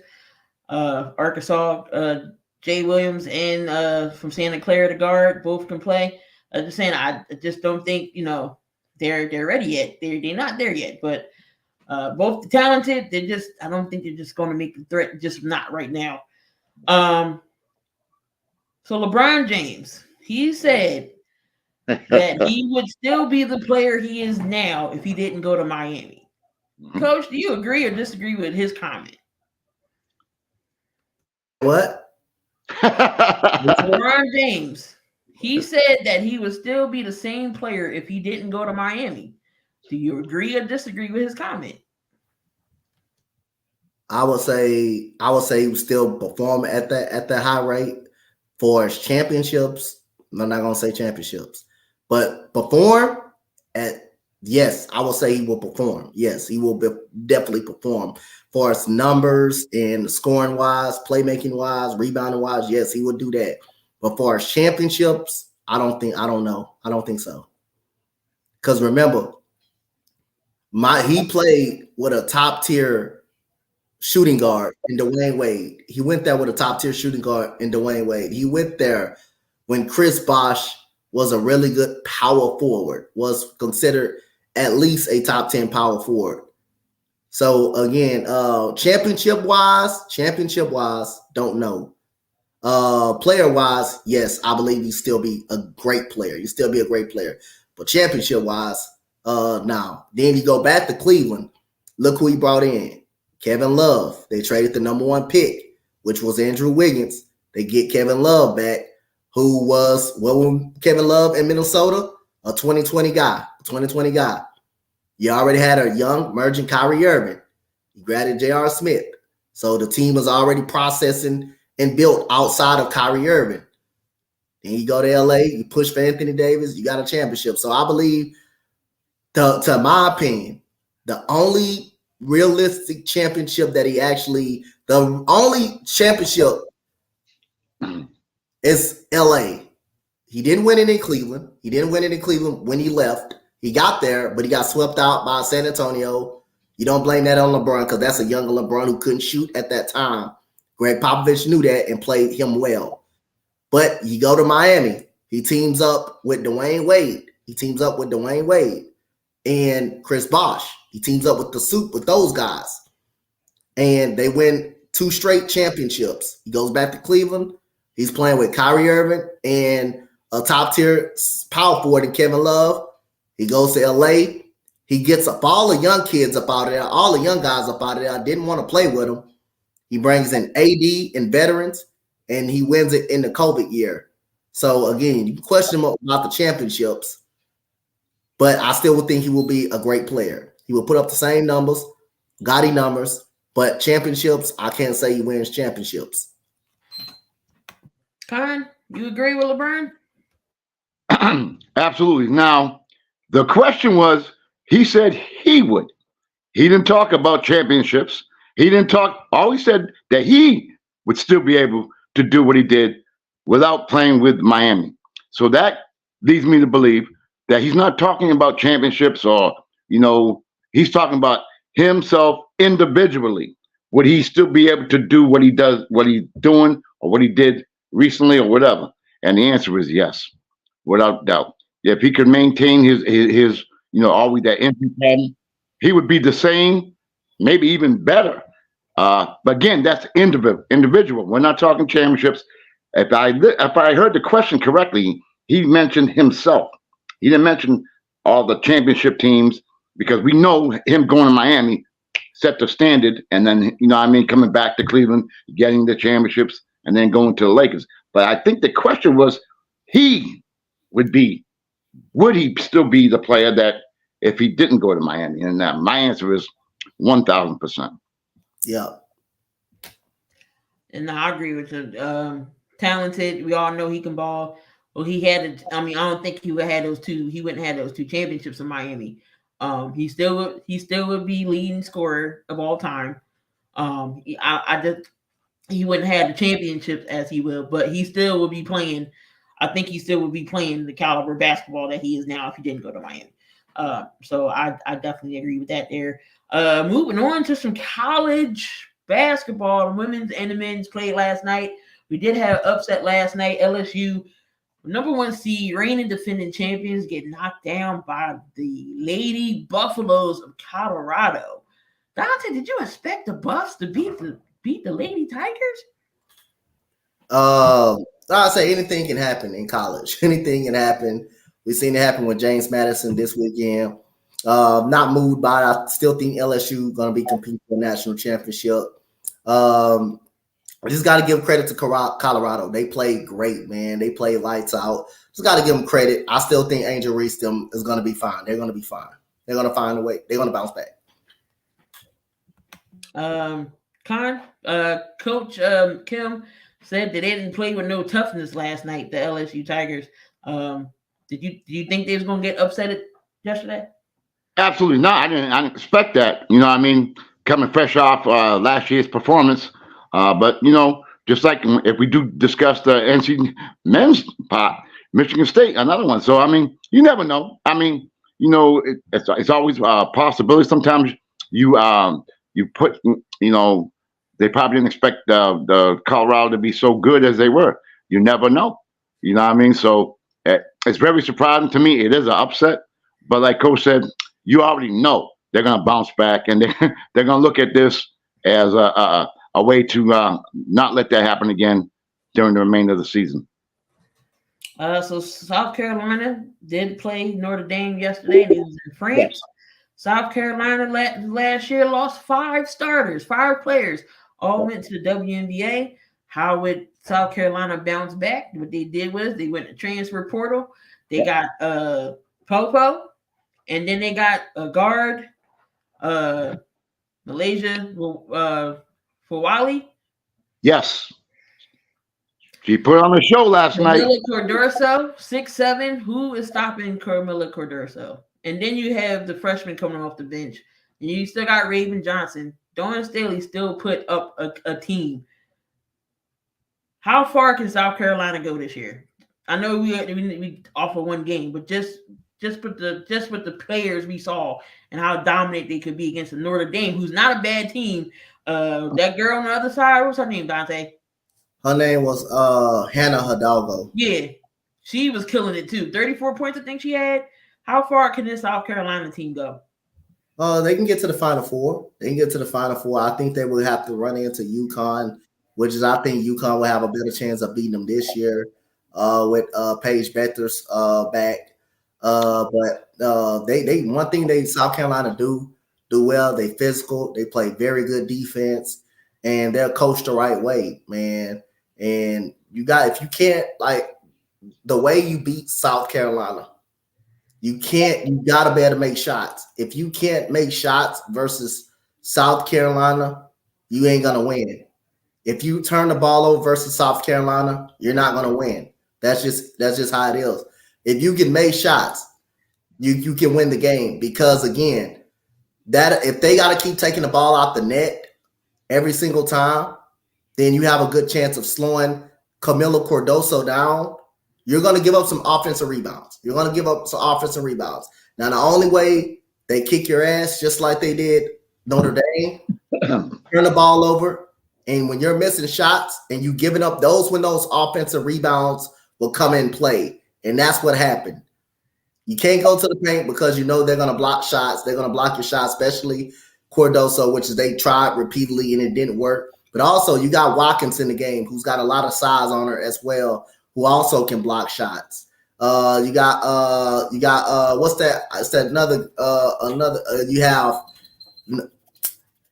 Arkansas, Jay Williams, and from Santa Clara, the guard, both can play. Just saying, I just don't think, they're ready yet. They're not there yet, but both talented. I don't think they're just going to make the threat, just not right now. So LeBron James, he said that he would still be the player he is now if he didn't go to Miami. Coach, do you agree or disagree with his comment? What? LeBron James, he said that he would still be the same player if he didn't go to Miami. Do you agree or disagree with his comment? I would say he would still perform at that high rate for his championships. I'm not gonna say championships, but perform at yes, I will say he will perform. Yes, he will definitely perform for his numbers and scoring wise, playmaking wise, rebounding wise. Yes, he will do that. But for his championships, I don't know. I don't think so. Because remember, he played with a top tier shooting guard in Dwayne Wade. He went there with a top tier shooting guard in Dwayne Wade. He went there when Chris Bosh was a really good power forward, was considered at least a top 10 power forward. So again, championship wise, don't know. Player wise, yes, I believe he'd still be a great player. He'd still be a great player. But championship wise, now. Then you go back to Cleveland. Look who he brought in. Kevin Love. They traded the number 1 pick, which was Andrew Wiggins. They get Kevin Love back, who was Kevin Love in Minnesota, a 2020 guy. You already had a young emerging Kyrie Irving. You grabbed J.R. Smith. So the team was already processing and built outside of Kyrie Irving. Then you go to LA, you push for Anthony Davis, you got a championship. So I believe, to my opinion, the only realistic championship that the only championship is LA. He didn't win it in Cleveland. He didn't win it in Cleveland when he left. He got there, but he got swept out by San Antonio. You don't blame that on LeBron because that's a younger LeBron who couldn't shoot at that time. Greg Popovich knew that and played him well. But you go to Miami. He teams up with Dwayne Wade. And Chris Bosh. He teams up with those guys. And they win 2 straight championships. He goes back to Cleveland. He's playing with Kyrie Irving and a top-tier power forward in Kevin Love. He goes to LA. He gets up all the young kids up out of there, all the young guys up out of there. Didn't want to play with him. He brings in AD and veterans, and he wins it in the COVID year. So, again, you can question him about the championships, but I still would think he will be a great player. He will put up the same numbers, gaudy numbers, but championships, I can't say he wins championships. Con, you agree with LeBron? Absolutely. Now, the question was, he said he would. He didn't talk about championships. He didn't talk, always said that he would still be able to do what he did without playing with Miami. So that leads me to believe that he's not talking about championships or, he's talking about himself individually. Would he still be able to do what he does, what he's doing, or what he did recently or whatever? And the answer is yes, without doubt. If he could maintain his always that injury pattern, he would be the same, maybe even better. But again, that's individual. We're not talking championships. If I heard the question correctly, he mentioned himself. He didn't mention all the championship teams because we know him going to Miami set the standard, and then coming back to Cleveland, getting the championships, and then going to the Lakers. But I think the question was, would he still be the player that if he didn't go to Miami? And my answer is 1,000%. Yeah. And I agree with you. Talented. We all know he can ball. Well, I don't think he would have had those two. He wouldn't have those 2 championships in Miami. He still would be leading scorer of all time. He wouldn't have the championships as he will, but he still would be playing. I think he still would be playing the caliber basketball that he is now if he didn't go to Miami. So I definitely agree with that there. Moving on to some college basketball. The women's and the men's played last night. We did have upset last night. LSU, number 1 seed, reigning defending champions, get knocked down by the Lady Buffaloes of Colorado. Donte, did you expect the Buffs to beat the Lady Tigers? I'd say anything can happen in college. Anything can happen. We've seen it happen with James Madison this weekend. Not moved by it. I still think LSU going to be competing for a national championship. I just got to give credit to Colorado. They played great, man. They played lights out. Just got to give them credit. I still think Angel Reese is going to be fine. They're going to be fine. They're going to find a way. They're going to bounce back. Coach Kim said that they didn't play with no toughness last night. The LSU Tigers. Do you think they was gonna get upset yesterday? Absolutely not. I didn't expect that. Coming fresh off last year's performance. But just like if we do discuss the NC men's pot, Michigan State, another one. So you never know. It's always a possibility. Sometimes you put they probably didn't expect the Colorado to be so good as they were. You never know. So it's very surprising to me. It is an upset, but like Coach said, you already know they're going to bounce back, and they're going to look at this as a way to not let that happen again during the remainder of the season. So South Carolina did play Notre Dame yesterday. It was in France. Yes. South Carolina last year lost 5 starters, 5 players, all went to the WNBA. How would South Carolina bounce back? What they did was they went to transfer portal. They got Popo, and then they got a guard, Malaysia Fawali. Yes. She put on the show last night. Camila Cordurso, 6'7". Who is stopping Camila Cordurso? And then you have the freshman coming off the bench. And you still got Raven Johnson. Dawn Staley still put up a team. How far can South Carolina go this year? I know we offer one game, but just with the players we saw and how dominant they could be against the Notre Dame, who's not a bad team. That girl on the other side, what's her name, Donte? Her name was Hannah Hidalgo. Yeah, she was killing it too. 34 points, I think she had. How far can this South Carolina team go? They can get to the Final Four. I think they will have to run into UConn, which is I think UConn will have a better chance of beating them this year with Paige Beckers back. But they one thing they South Carolina do well. They physical. They play very good defense, and they're coached the right way, man. And if you can't, like, the way you beat South Carolina, you got to be able to make shots. If you can't make shots versus South Carolina, you ain't going to win. If you turn the ball over versus South Carolina, you're not going to win. That's just how it is. If you can make shots, you can win the game, because, again, that if they got to keep taking the ball out the net every single time, then you have a good chance of slowing Camila Cordurso down. You're going to give up some offensive rebounds. Now, the only way they kick your ass, just like they did Notre Dame, turn the ball over. And when you're missing shots and you giving up when those offensive rebounds will come in play. And that's what happened. You can't go to the paint because they're going to block shots. They're going to block your shots, especially Cordurso, which is they tried repeatedly and it didn't work. But also you got Watkins in the game, who's got a lot of size on her as well, who also can block shots. You got what's that? It's that another you have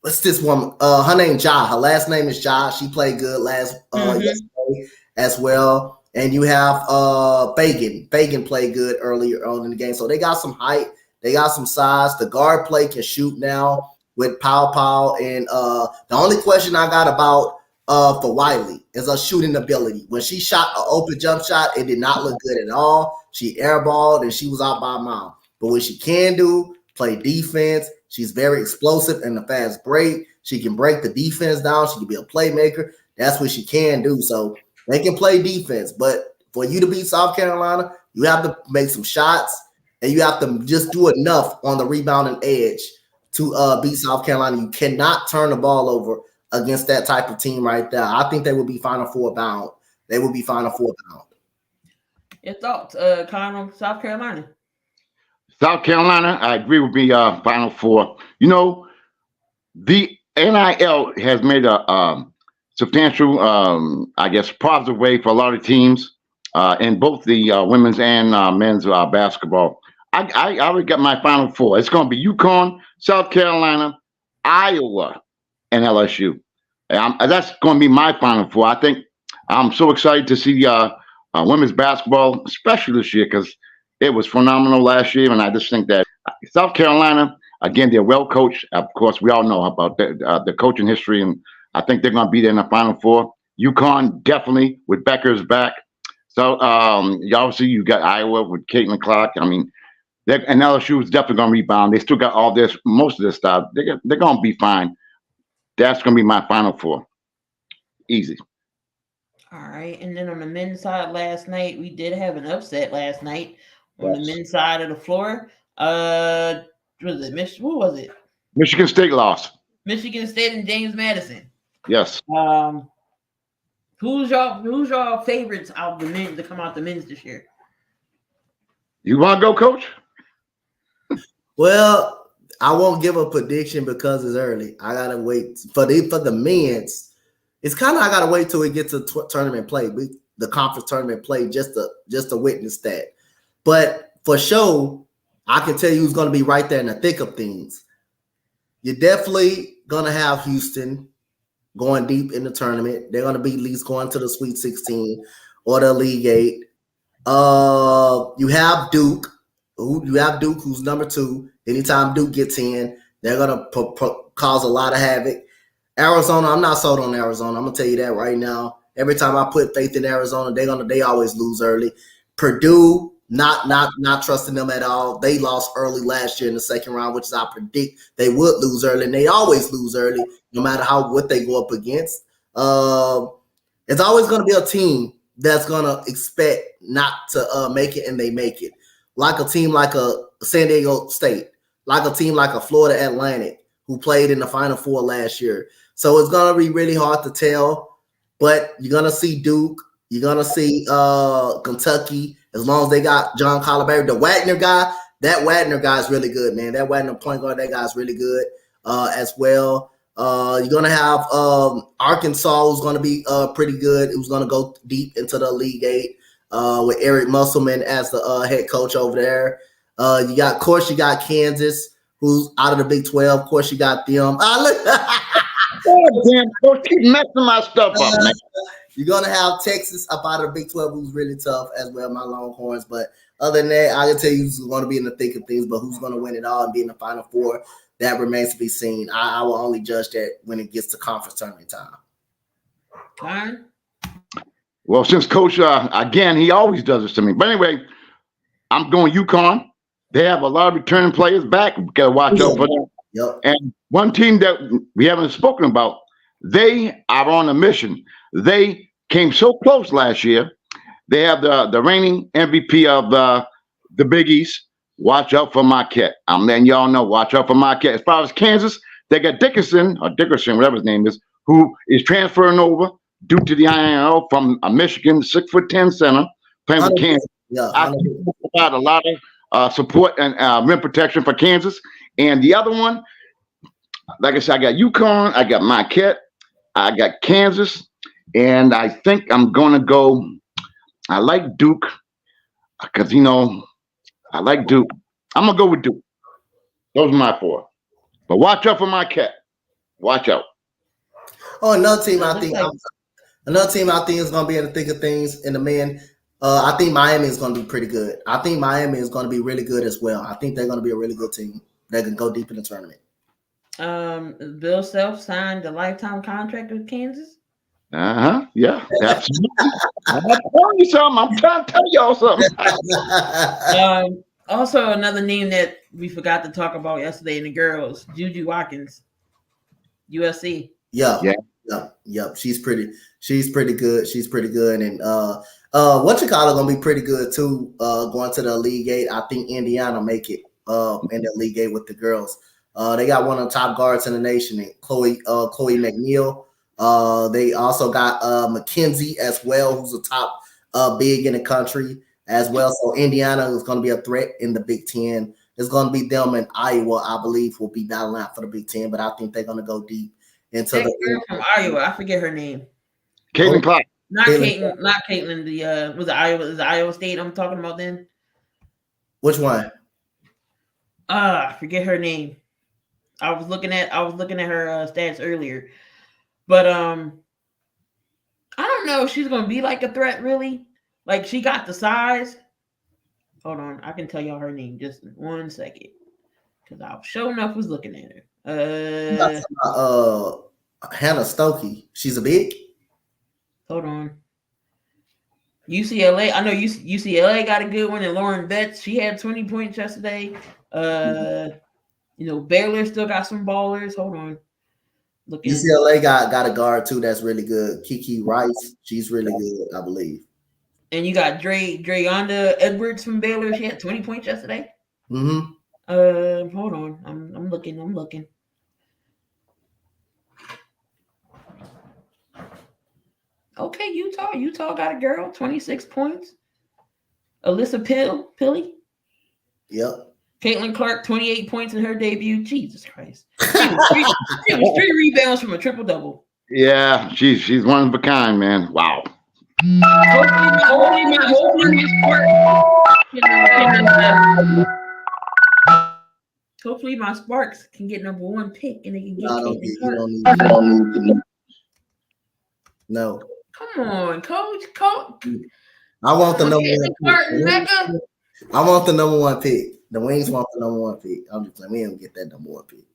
what's this woman? Her name Ja. Her last name is Ja. She played good yesterday as well. And you have Fagan. Fagan played good earlier on in the game. So they got some height, they got some size. The guard play can shoot now with Pow. And the only question I got about for Wiley is her shooting ability. When she shot an open jump shot, it did not look good at all. She airballed and she was out by a mile. But what she can do, play defense. She's very explosive in the fast break. She can break the defense down. She can be a playmaker. That's what she can do. So they can play defense. But for you to beat South Carolina, you have to make some shots, and you have to just do enough on the rebounding edge to beat South Carolina. You cannot turn the ball over against that type of team right there. I think they will be Final Four bound. Your thoughts, Connor, South Carolina? South Carolina, I agree with me, Final Four. The NIL has made a substantial, positive way for a lot of teams in both the women's and men's basketball. I already got my Final Four. It's going to be UConn, South Carolina, Iowa, and LSU. That's going to be my Final Four. I think I'm so excited to see women's basketball, especially this year, because it was phenomenal last year. And I just think that South Carolina, again, they're well coached. Of course, we all know about the coaching history and I think they're going to be there in the Final Four. UConn definitely with Becker's back. So obviously you got Iowa with Caitlin Clark. I mean, and LSU is definitely going to rebound. They still got most of this stuff. They're going to be fine. That's going to be my Final Four. Easy. All right. And then on the men's side last night, we did have an upset last night on the men's side of the floor. What was it? Michigan State lost. Michigan State and James Madison. Yes. Who's y'all favorites out of the men to come out the men's this year? You want to go, Coach? Well, I won't give a prediction because it's early. I gotta wait for the men's. It's kind of I gotta wait till we get to tournament play, the conference tournament play, just to witness that. But for sure, I can tell you who's going to be right there in the thick of things. You're definitely going to have Houston going deep in the tournament. They're going to be at least going to the Sweet 16 or the League 8. You have Duke. Who's number 2. Anytime Duke gets in, they're going to cause a lot of havoc. Arizona, I'm not sold on Arizona. I'm going to tell you that right now. Every time I put faith in Arizona, they always lose early. Purdue, not trusting them at all. They lost early last year in the second round, which I predict they would lose early, and they always lose early, no matter what they go up against. It's always going to be a team that's going to expect not to make it, and they make it. Like a team like a San Diego State, like a team like a Florida Atlantic, who played in the Final Four last year. So it's going to be really hard to tell, but you're going to see Duke. You're going to see Kentucky, as long as they got John Calabarri. The Wagner guy, that Wagner guy is really good, man. That Wagner point guard, that guy is really good as well. You're going to have Arkansas, who's going to be pretty good. Who's going to go deep into the League 8 with Eric Musselman as the head coach over there. You got Kansas, who's out of the Big 12. Of course, you got them. Oh, damn, Coach, keep messing my stuff up, man. You're going to have Texas up out of the Big 12, who's really tough as well, my Longhorns. But other than that, I can tell you who's going to be in the thick of things, but who's going to win it all and be in the Final Four, that remains to be seen. I will only judge that when it gets to conference tournament time. Fine. Well, since Coach, again, he always does this to me. But anyway, I'm going UConn. They have a lot of returning players back. We got to watch out for them. Yep. And one team that we haven't spoken about, they are on a mission. They came so close last year. They have the reigning MVP of the Big East. Watch out for Marquette. I'm letting y'all know. Watch out for Marquette. As far as Kansas, they got Dickerson, whatever his name is, who is transferring over due to the INL from a Michigan 6'10" center playing with Kansas. Yeah, I think provide a lot of support and rim protection for Kansas. And the other one, like I said, I got UConn, I got Marquette, I got Kansas, and I think I'm going to go. I like Duke because, I like Duke. I'm going to go with Duke. Those are my 4. But watch out for Marquette. Watch out. Oh, another team I think is going to be in the thick of things in the men. I think Miami is going to be pretty good. I think Miami is going to be really good as well. I think they're going to be a really good team that can go deep in the tournament. Bill Self signed a lifetime contract with Kansas. Yeah, absolutely. I'm telling you something. I'm trying to tell y'all something. Also, another name that we forgot to talk about yesterday in the girls, Juju Watkins, USC. Yeah. She's pretty good. She's pretty good. And gonna be pretty good too. Going to the League 8. I think Indiana make it in the League 8 with the girls. They got one of the top guards in the nation, Chloe McNeil. They also got McKenzie as well, who's a top big in the country as well. So Indiana is going to be a threat in the Big Ten. It's going to be them and Iowa, I believe, will be battling out for the Big Ten, but I think they're going to go deep into the girl from Iowa. I forget her name. Caitlin Clark. Not Caitlin. Was it Iowa? Is it Iowa State I'm talking about then? Which one? I forget her name. I was looking at her stats earlier. But I don't know if she's gonna be like a threat, really. Like, she got the size. Hold on, I can tell y'all her name just 1 second, because I sure enough was looking at her. Hannah Stokey. She's a big. Hold on. UCLA. I know UCLA got a good one, and Lauren Betts. She had 20 points yesterday. Baylor still got some ballers. Hold on. UCLA got a guard too that's really good. Kiki Rice. She's really good, I believe. And you got Dreyonda Edwards from Baylor. She had 20 points yesterday. Mm-hmm. Hold on. I'm looking. Okay, Utah got a girl, 26 points. Alyssa Pilly. Yep. Caitlin Clark, 28 points in her debut. Jesus Christ. She was 3 rebounds from a triple-double. Yeah, she's one of a kind, man. Wow. Hopefully my Sparks can get number 1 pick and they can get Caitlin Clark. No. Come on, Coach. I want the number 1 pick. I want the number 1 pick. The Wings want the number 1 pick. I'm just like, we don't get that number 1 pick.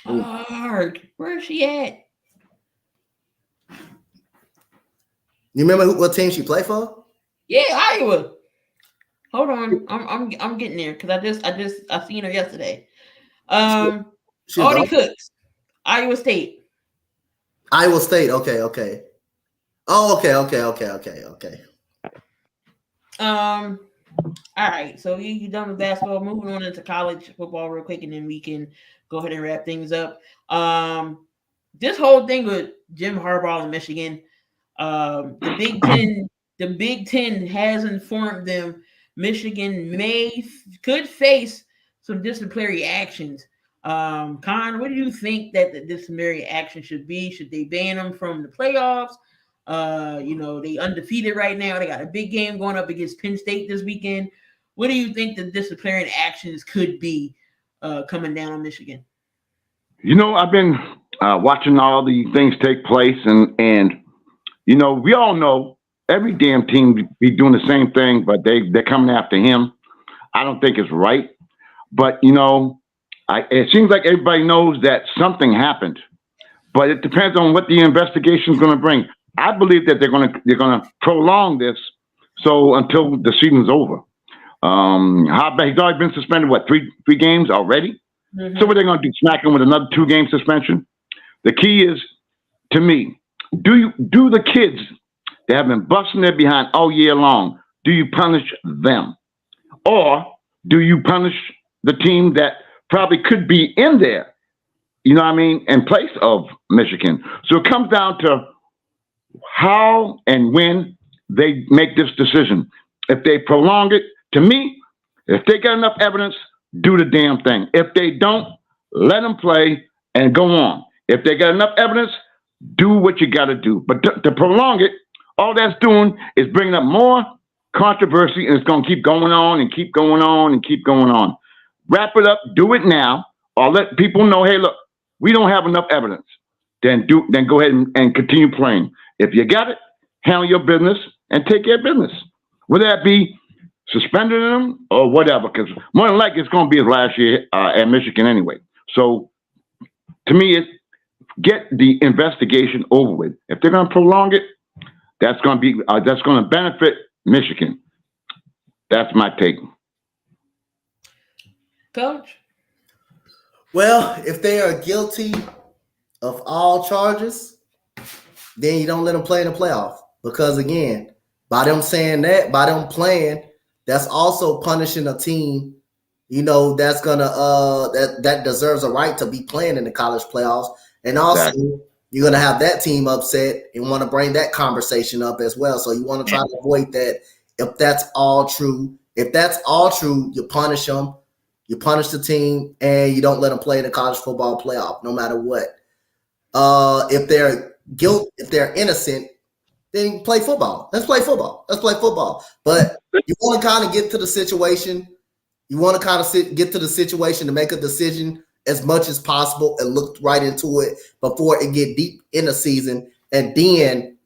Hard. Where's she at? You remember what team she played for? Yeah, Iowa. Hold on, I'm getting there because I seen her yesterday. Audie Cooks, Iowa State. Iowa State. Okay. Oh, okay. All right, so you done with basketball. Moving on into college football real quick, and then we can go ahead and wrap things up. This whole thing with Jim Harbaugh in Michigan, the Big Ten has informed them Michigan could face some disciplinary actions. Con, what do you think that the disciplinary action should be? Should they ban them from the playoffs? They undefeated right now. They got a big game going up against Penn State this weekend. What do you think the disciplinary actions could be coming down on Michigan? I've been watching all the things take place, and we all know every damn team be doing the same thing, but they're coming after him. I don't think it's right, but it seems like everybody knows that something happened, but it depends on what the investigation is going to bring. I believe that they're going to prolong this so until the season's over. He's already been suspended, three games already? Mm-hmm. So what are they going to do? Smack him with another 2-game suspension? The key is, to me, do the kids that have been busting their behind all year long, do you punish them? Or do you punish the team that probably could be in there, in place of Michigan? So it comes down to how and when they make this decision. If they prolong it, to me, if they got enough evidence, do the damn thing. If they don't, let them play and go on. If they got enough evidence, do what you got to do. But to prolong it, all that's doing is bringing up more controversy, and it's going to keep going on and keep going on and keep going on. Wrap it up, do it now, or let people know, hey, look, we don't have enough evidence. Then go ahead and continue playing. If you got it, handle your business and take care of business. Whether that be suspending them or whatever, because more than likely it's going to be his last year at Michigan anyway. So to me, it's get the investigation over with. If they're going to prolong it, that's going to benefit Michigan. That's my take. Coach? Well, if they are guilty of all charges, then you don't let them play in the playoff. Because again, by them saying that, by them playing, that's also punishing a team, that's gonna that deserves a right to be playing in the college playoffs. And also you're gonna have that team upset and want to bring that conversation up as well. So you want to try to avoid that. If that's all true, you punish them, you punish the team, and you don't let them play in the college football playoff, no matter what. If they're innocent, then play football. Let's play football. But you want to kind of get to the situation. You want to kind of get to the situation to make a decision as much as possible and look right into it before it get deep in the season. And then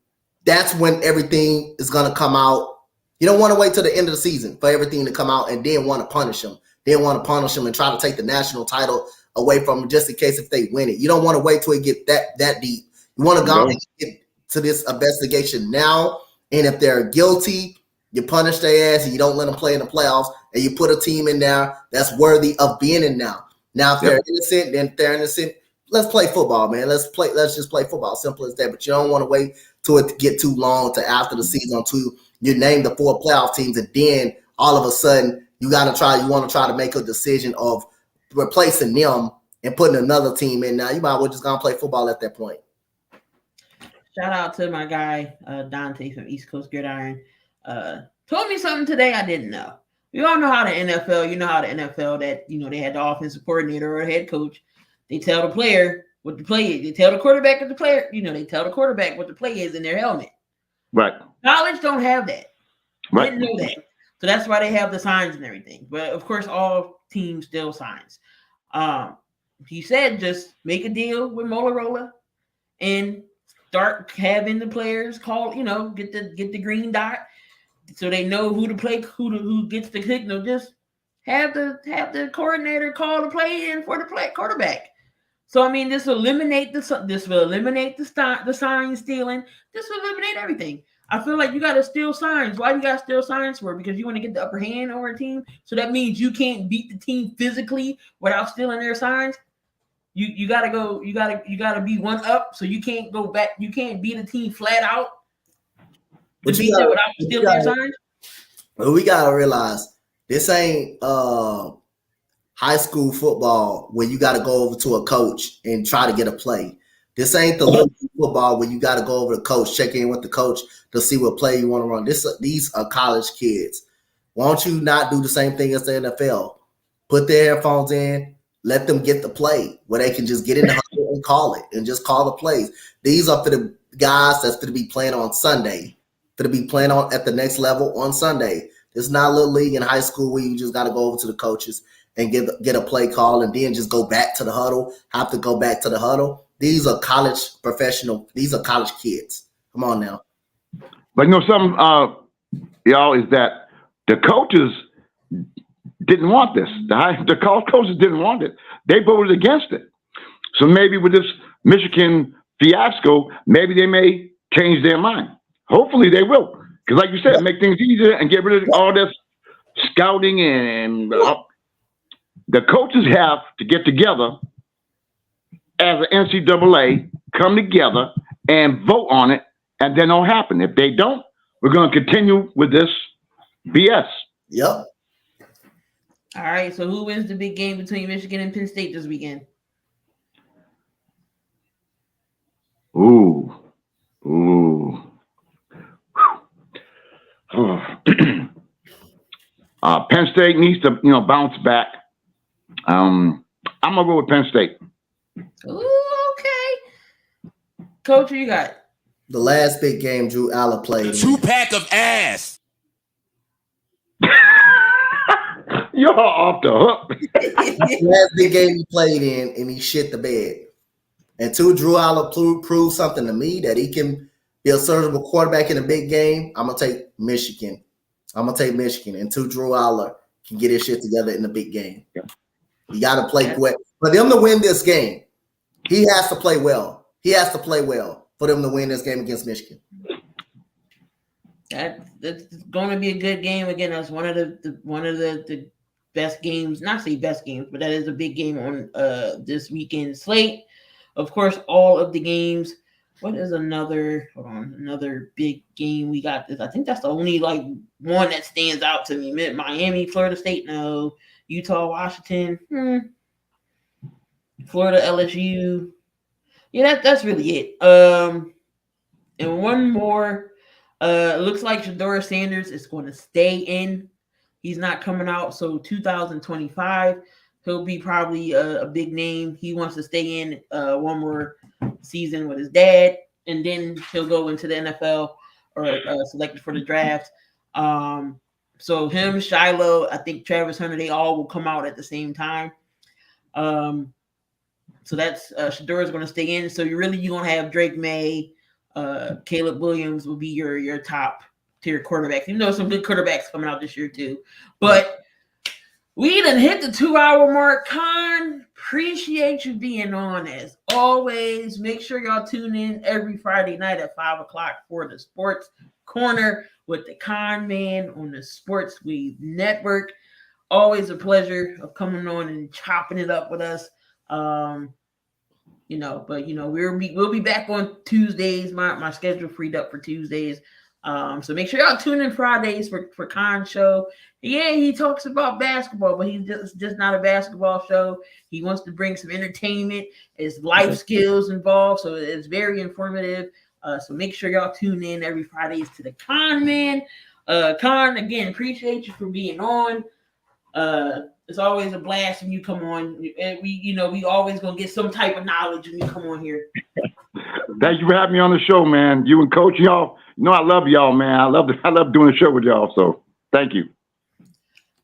that's when everything is going to come out. You don't want to wait till the end of the season for everything to come out and then want to punish them. They want to punish them and try to take the national title away from them just in case if they win it. You don't want to wait till it get that deep. You want to go and get to this investigation now. And if they're guilty, you punish their ass and you don't let them play in the playoffs, and you put a team in there that's worthy of being in now. Now, if they're innocent, then if they're innocent, let's play football, man. Let's just play football. Simple as that. But you don't want to wait till it get too long to after the season until you name the 4 playoff teams, and then all of a sudden you want to try to make a decision of replacing them and putting another team in. Now you might as well just gonna play football at that point. Shout out to my guy Donte from East Coast Gridiron. Told me something today I didn't know. We all know how the NFL, that they had the offensive coordinator or head coach. They tell the player what the play is. They tell the quarterback what the player, they tell the quarterback what the play is in their helmet. Right. College don't have that. Right. Didn't know that. So that's why they have the signs and everything. But of course, all teams still signs. He said just make a deal with Motorola and start having the players call, get the green dot so they know who to play, who gets the signal. Just have the coordinator call the play in for the quarterback. So I mean, this will eliminate the sign stealing. This will eliminate everything. I feel like you got to steal signs. Why you got to steal signs for? Because you want to get the upper hand over a team. So that means you can't beat the team physically without stealing their signs. You gotta go. You gotta be one up. So you can't go back. You can't beat a team flat out. But you gotta, without stealing their signs. But we gotta realize this ain't high school football where you got to go over to a coach and try to get a play. This ain't the little football where you got to go over to the coach, check in with the coach to see what play you want to run. These are college kids. Why don't you not do the same thing as the NFL? Put their headphones in, let them get the play where they can just get in the huddle and call it and just call the plays. These are for the guys that's going to be playing on Sunday, for to be playing on at the next level on Sunday. It's not a little league in high school where you just got to go over to the coaches and get a play call and then just go back to the huddle, have to go back to the huddle. These are college professional. These are college kids. Come on now. But something, y'all, is that the coaches didn't want this. The coaches didn't want it. They voted against it. So maybe with this Michigan fiasco, maybe they may change their mind. Hopefully they will. Because like you said, make things easier and get rid of all this scouting and the coaches have to get together as an NCAA, come together and vote on it, and then it'll happen. If they don't, we're going to continue with this BS. Yep. All right, so who wins the big game between Michigan and Penn State this weekend? Ooh. Penn State needs to, bounce back. I'm gonna go with Penn State. Ooh, okay. Coach, who you got? The last big game Drew Aller played. 2-pack of ass. You're off the hook. The last big game he played in, and he shit the bed. Until Drew Aller proved something to me that he can be a serviceable quarterback in a big game, I'm gonna take Michigan. Until Drew Aller can get his shit together in the big game. Yeah. You got to play well. For them to win this game, he has to play well. He has to play well for them to win this game against Michigan. That's going to be a good game. Again, that's one of the best games. Not say best games, but that is a big game on this weekend slate. Of course, all of the games. What is another big game we got? This I think that's the only one that stands out to me. Miami, Florida State, no. Utah, Washington, Florida, LSU. Yeah, that's really it. And one more. Looks like Shedeur Sanders is going to stay in. He's not coming out. So 2025, he'll be probably a big name. He wants to stay in one more season with his dad, and then he'll go into the NFL or selected for the draft. So him, Shiloh, I think Travis Hunter, they all will come out at the same time. So that's Shedeur is going to stay in. So you're going to have Drake May, Caleb Williams will be your top tier quarterbacks. Even though some good quarterbacks coming out this year too. But We done hit the 2-hour mark. Con, appreciate you being on as always. Make sure y'all tune in every Friday night at 5 o'clock for the Sports Corner with the Con Man on the Sports Weave Network. Always a pleasure of coming on and chopping it up with us. We'll be back on Tuesdays. My schedule freed up for Tuesdays. So make sure y'all tune in Fridays for Khan's show. Yeah, he talks about basketball, but he's just not a basketball show. He wants to bring some entertainment, his life skills involved, so it's very informative. So make sure y'all tune in every Fridays to the Con Man. Con, again, appreciate you for being on. It's always a blast when you come on. We always gonna get some type of knowledge when you come on here. Thank you for having me on the show, man. You and Coach, y'all. I love y'all, man. I love doing the show with y'all. So thank you.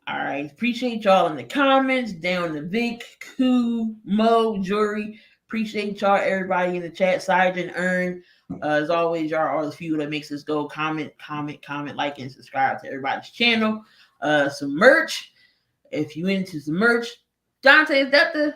All right. Appreciate y'all in the comments. Down to Vic, Koo, Mo, Jury. Appreciate y'all, everybody in the chat. Sergeant Earn. As always, y'all are the few that makes us go. Comment, like, and subscribe to everybody's channel. Some merch. If you into some merch. Donte, is that the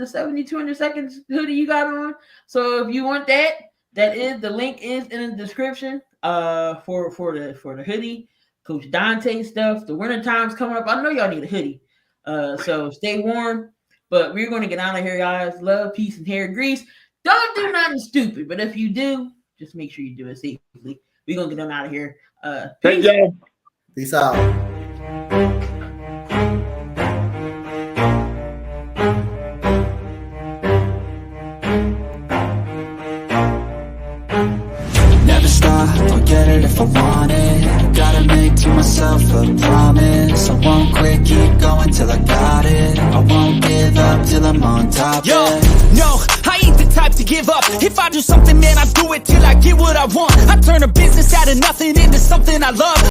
7200 seconds hoodie you got on? So if you want that, the link is in the description for the hoodie. Coach Donte stuff. The winter time's coming up. I know y'all need a hoodie. So stay warm. But we're going to get out of here, guys. Love, peace, and hair grease. Don't do nothing stupid. But if you do, just make sure you do it safely. We're going to get them out of here. Thank you. Peace out. I'll get it if I want it. Gotta make to myself a promise. I won't quit, keep going till I got it. I won't give up till I'm on top. Yo, no, I ain't the type to give up. If I do something, man, I do it till I get what I want. I turn a business out of nothing into something I love.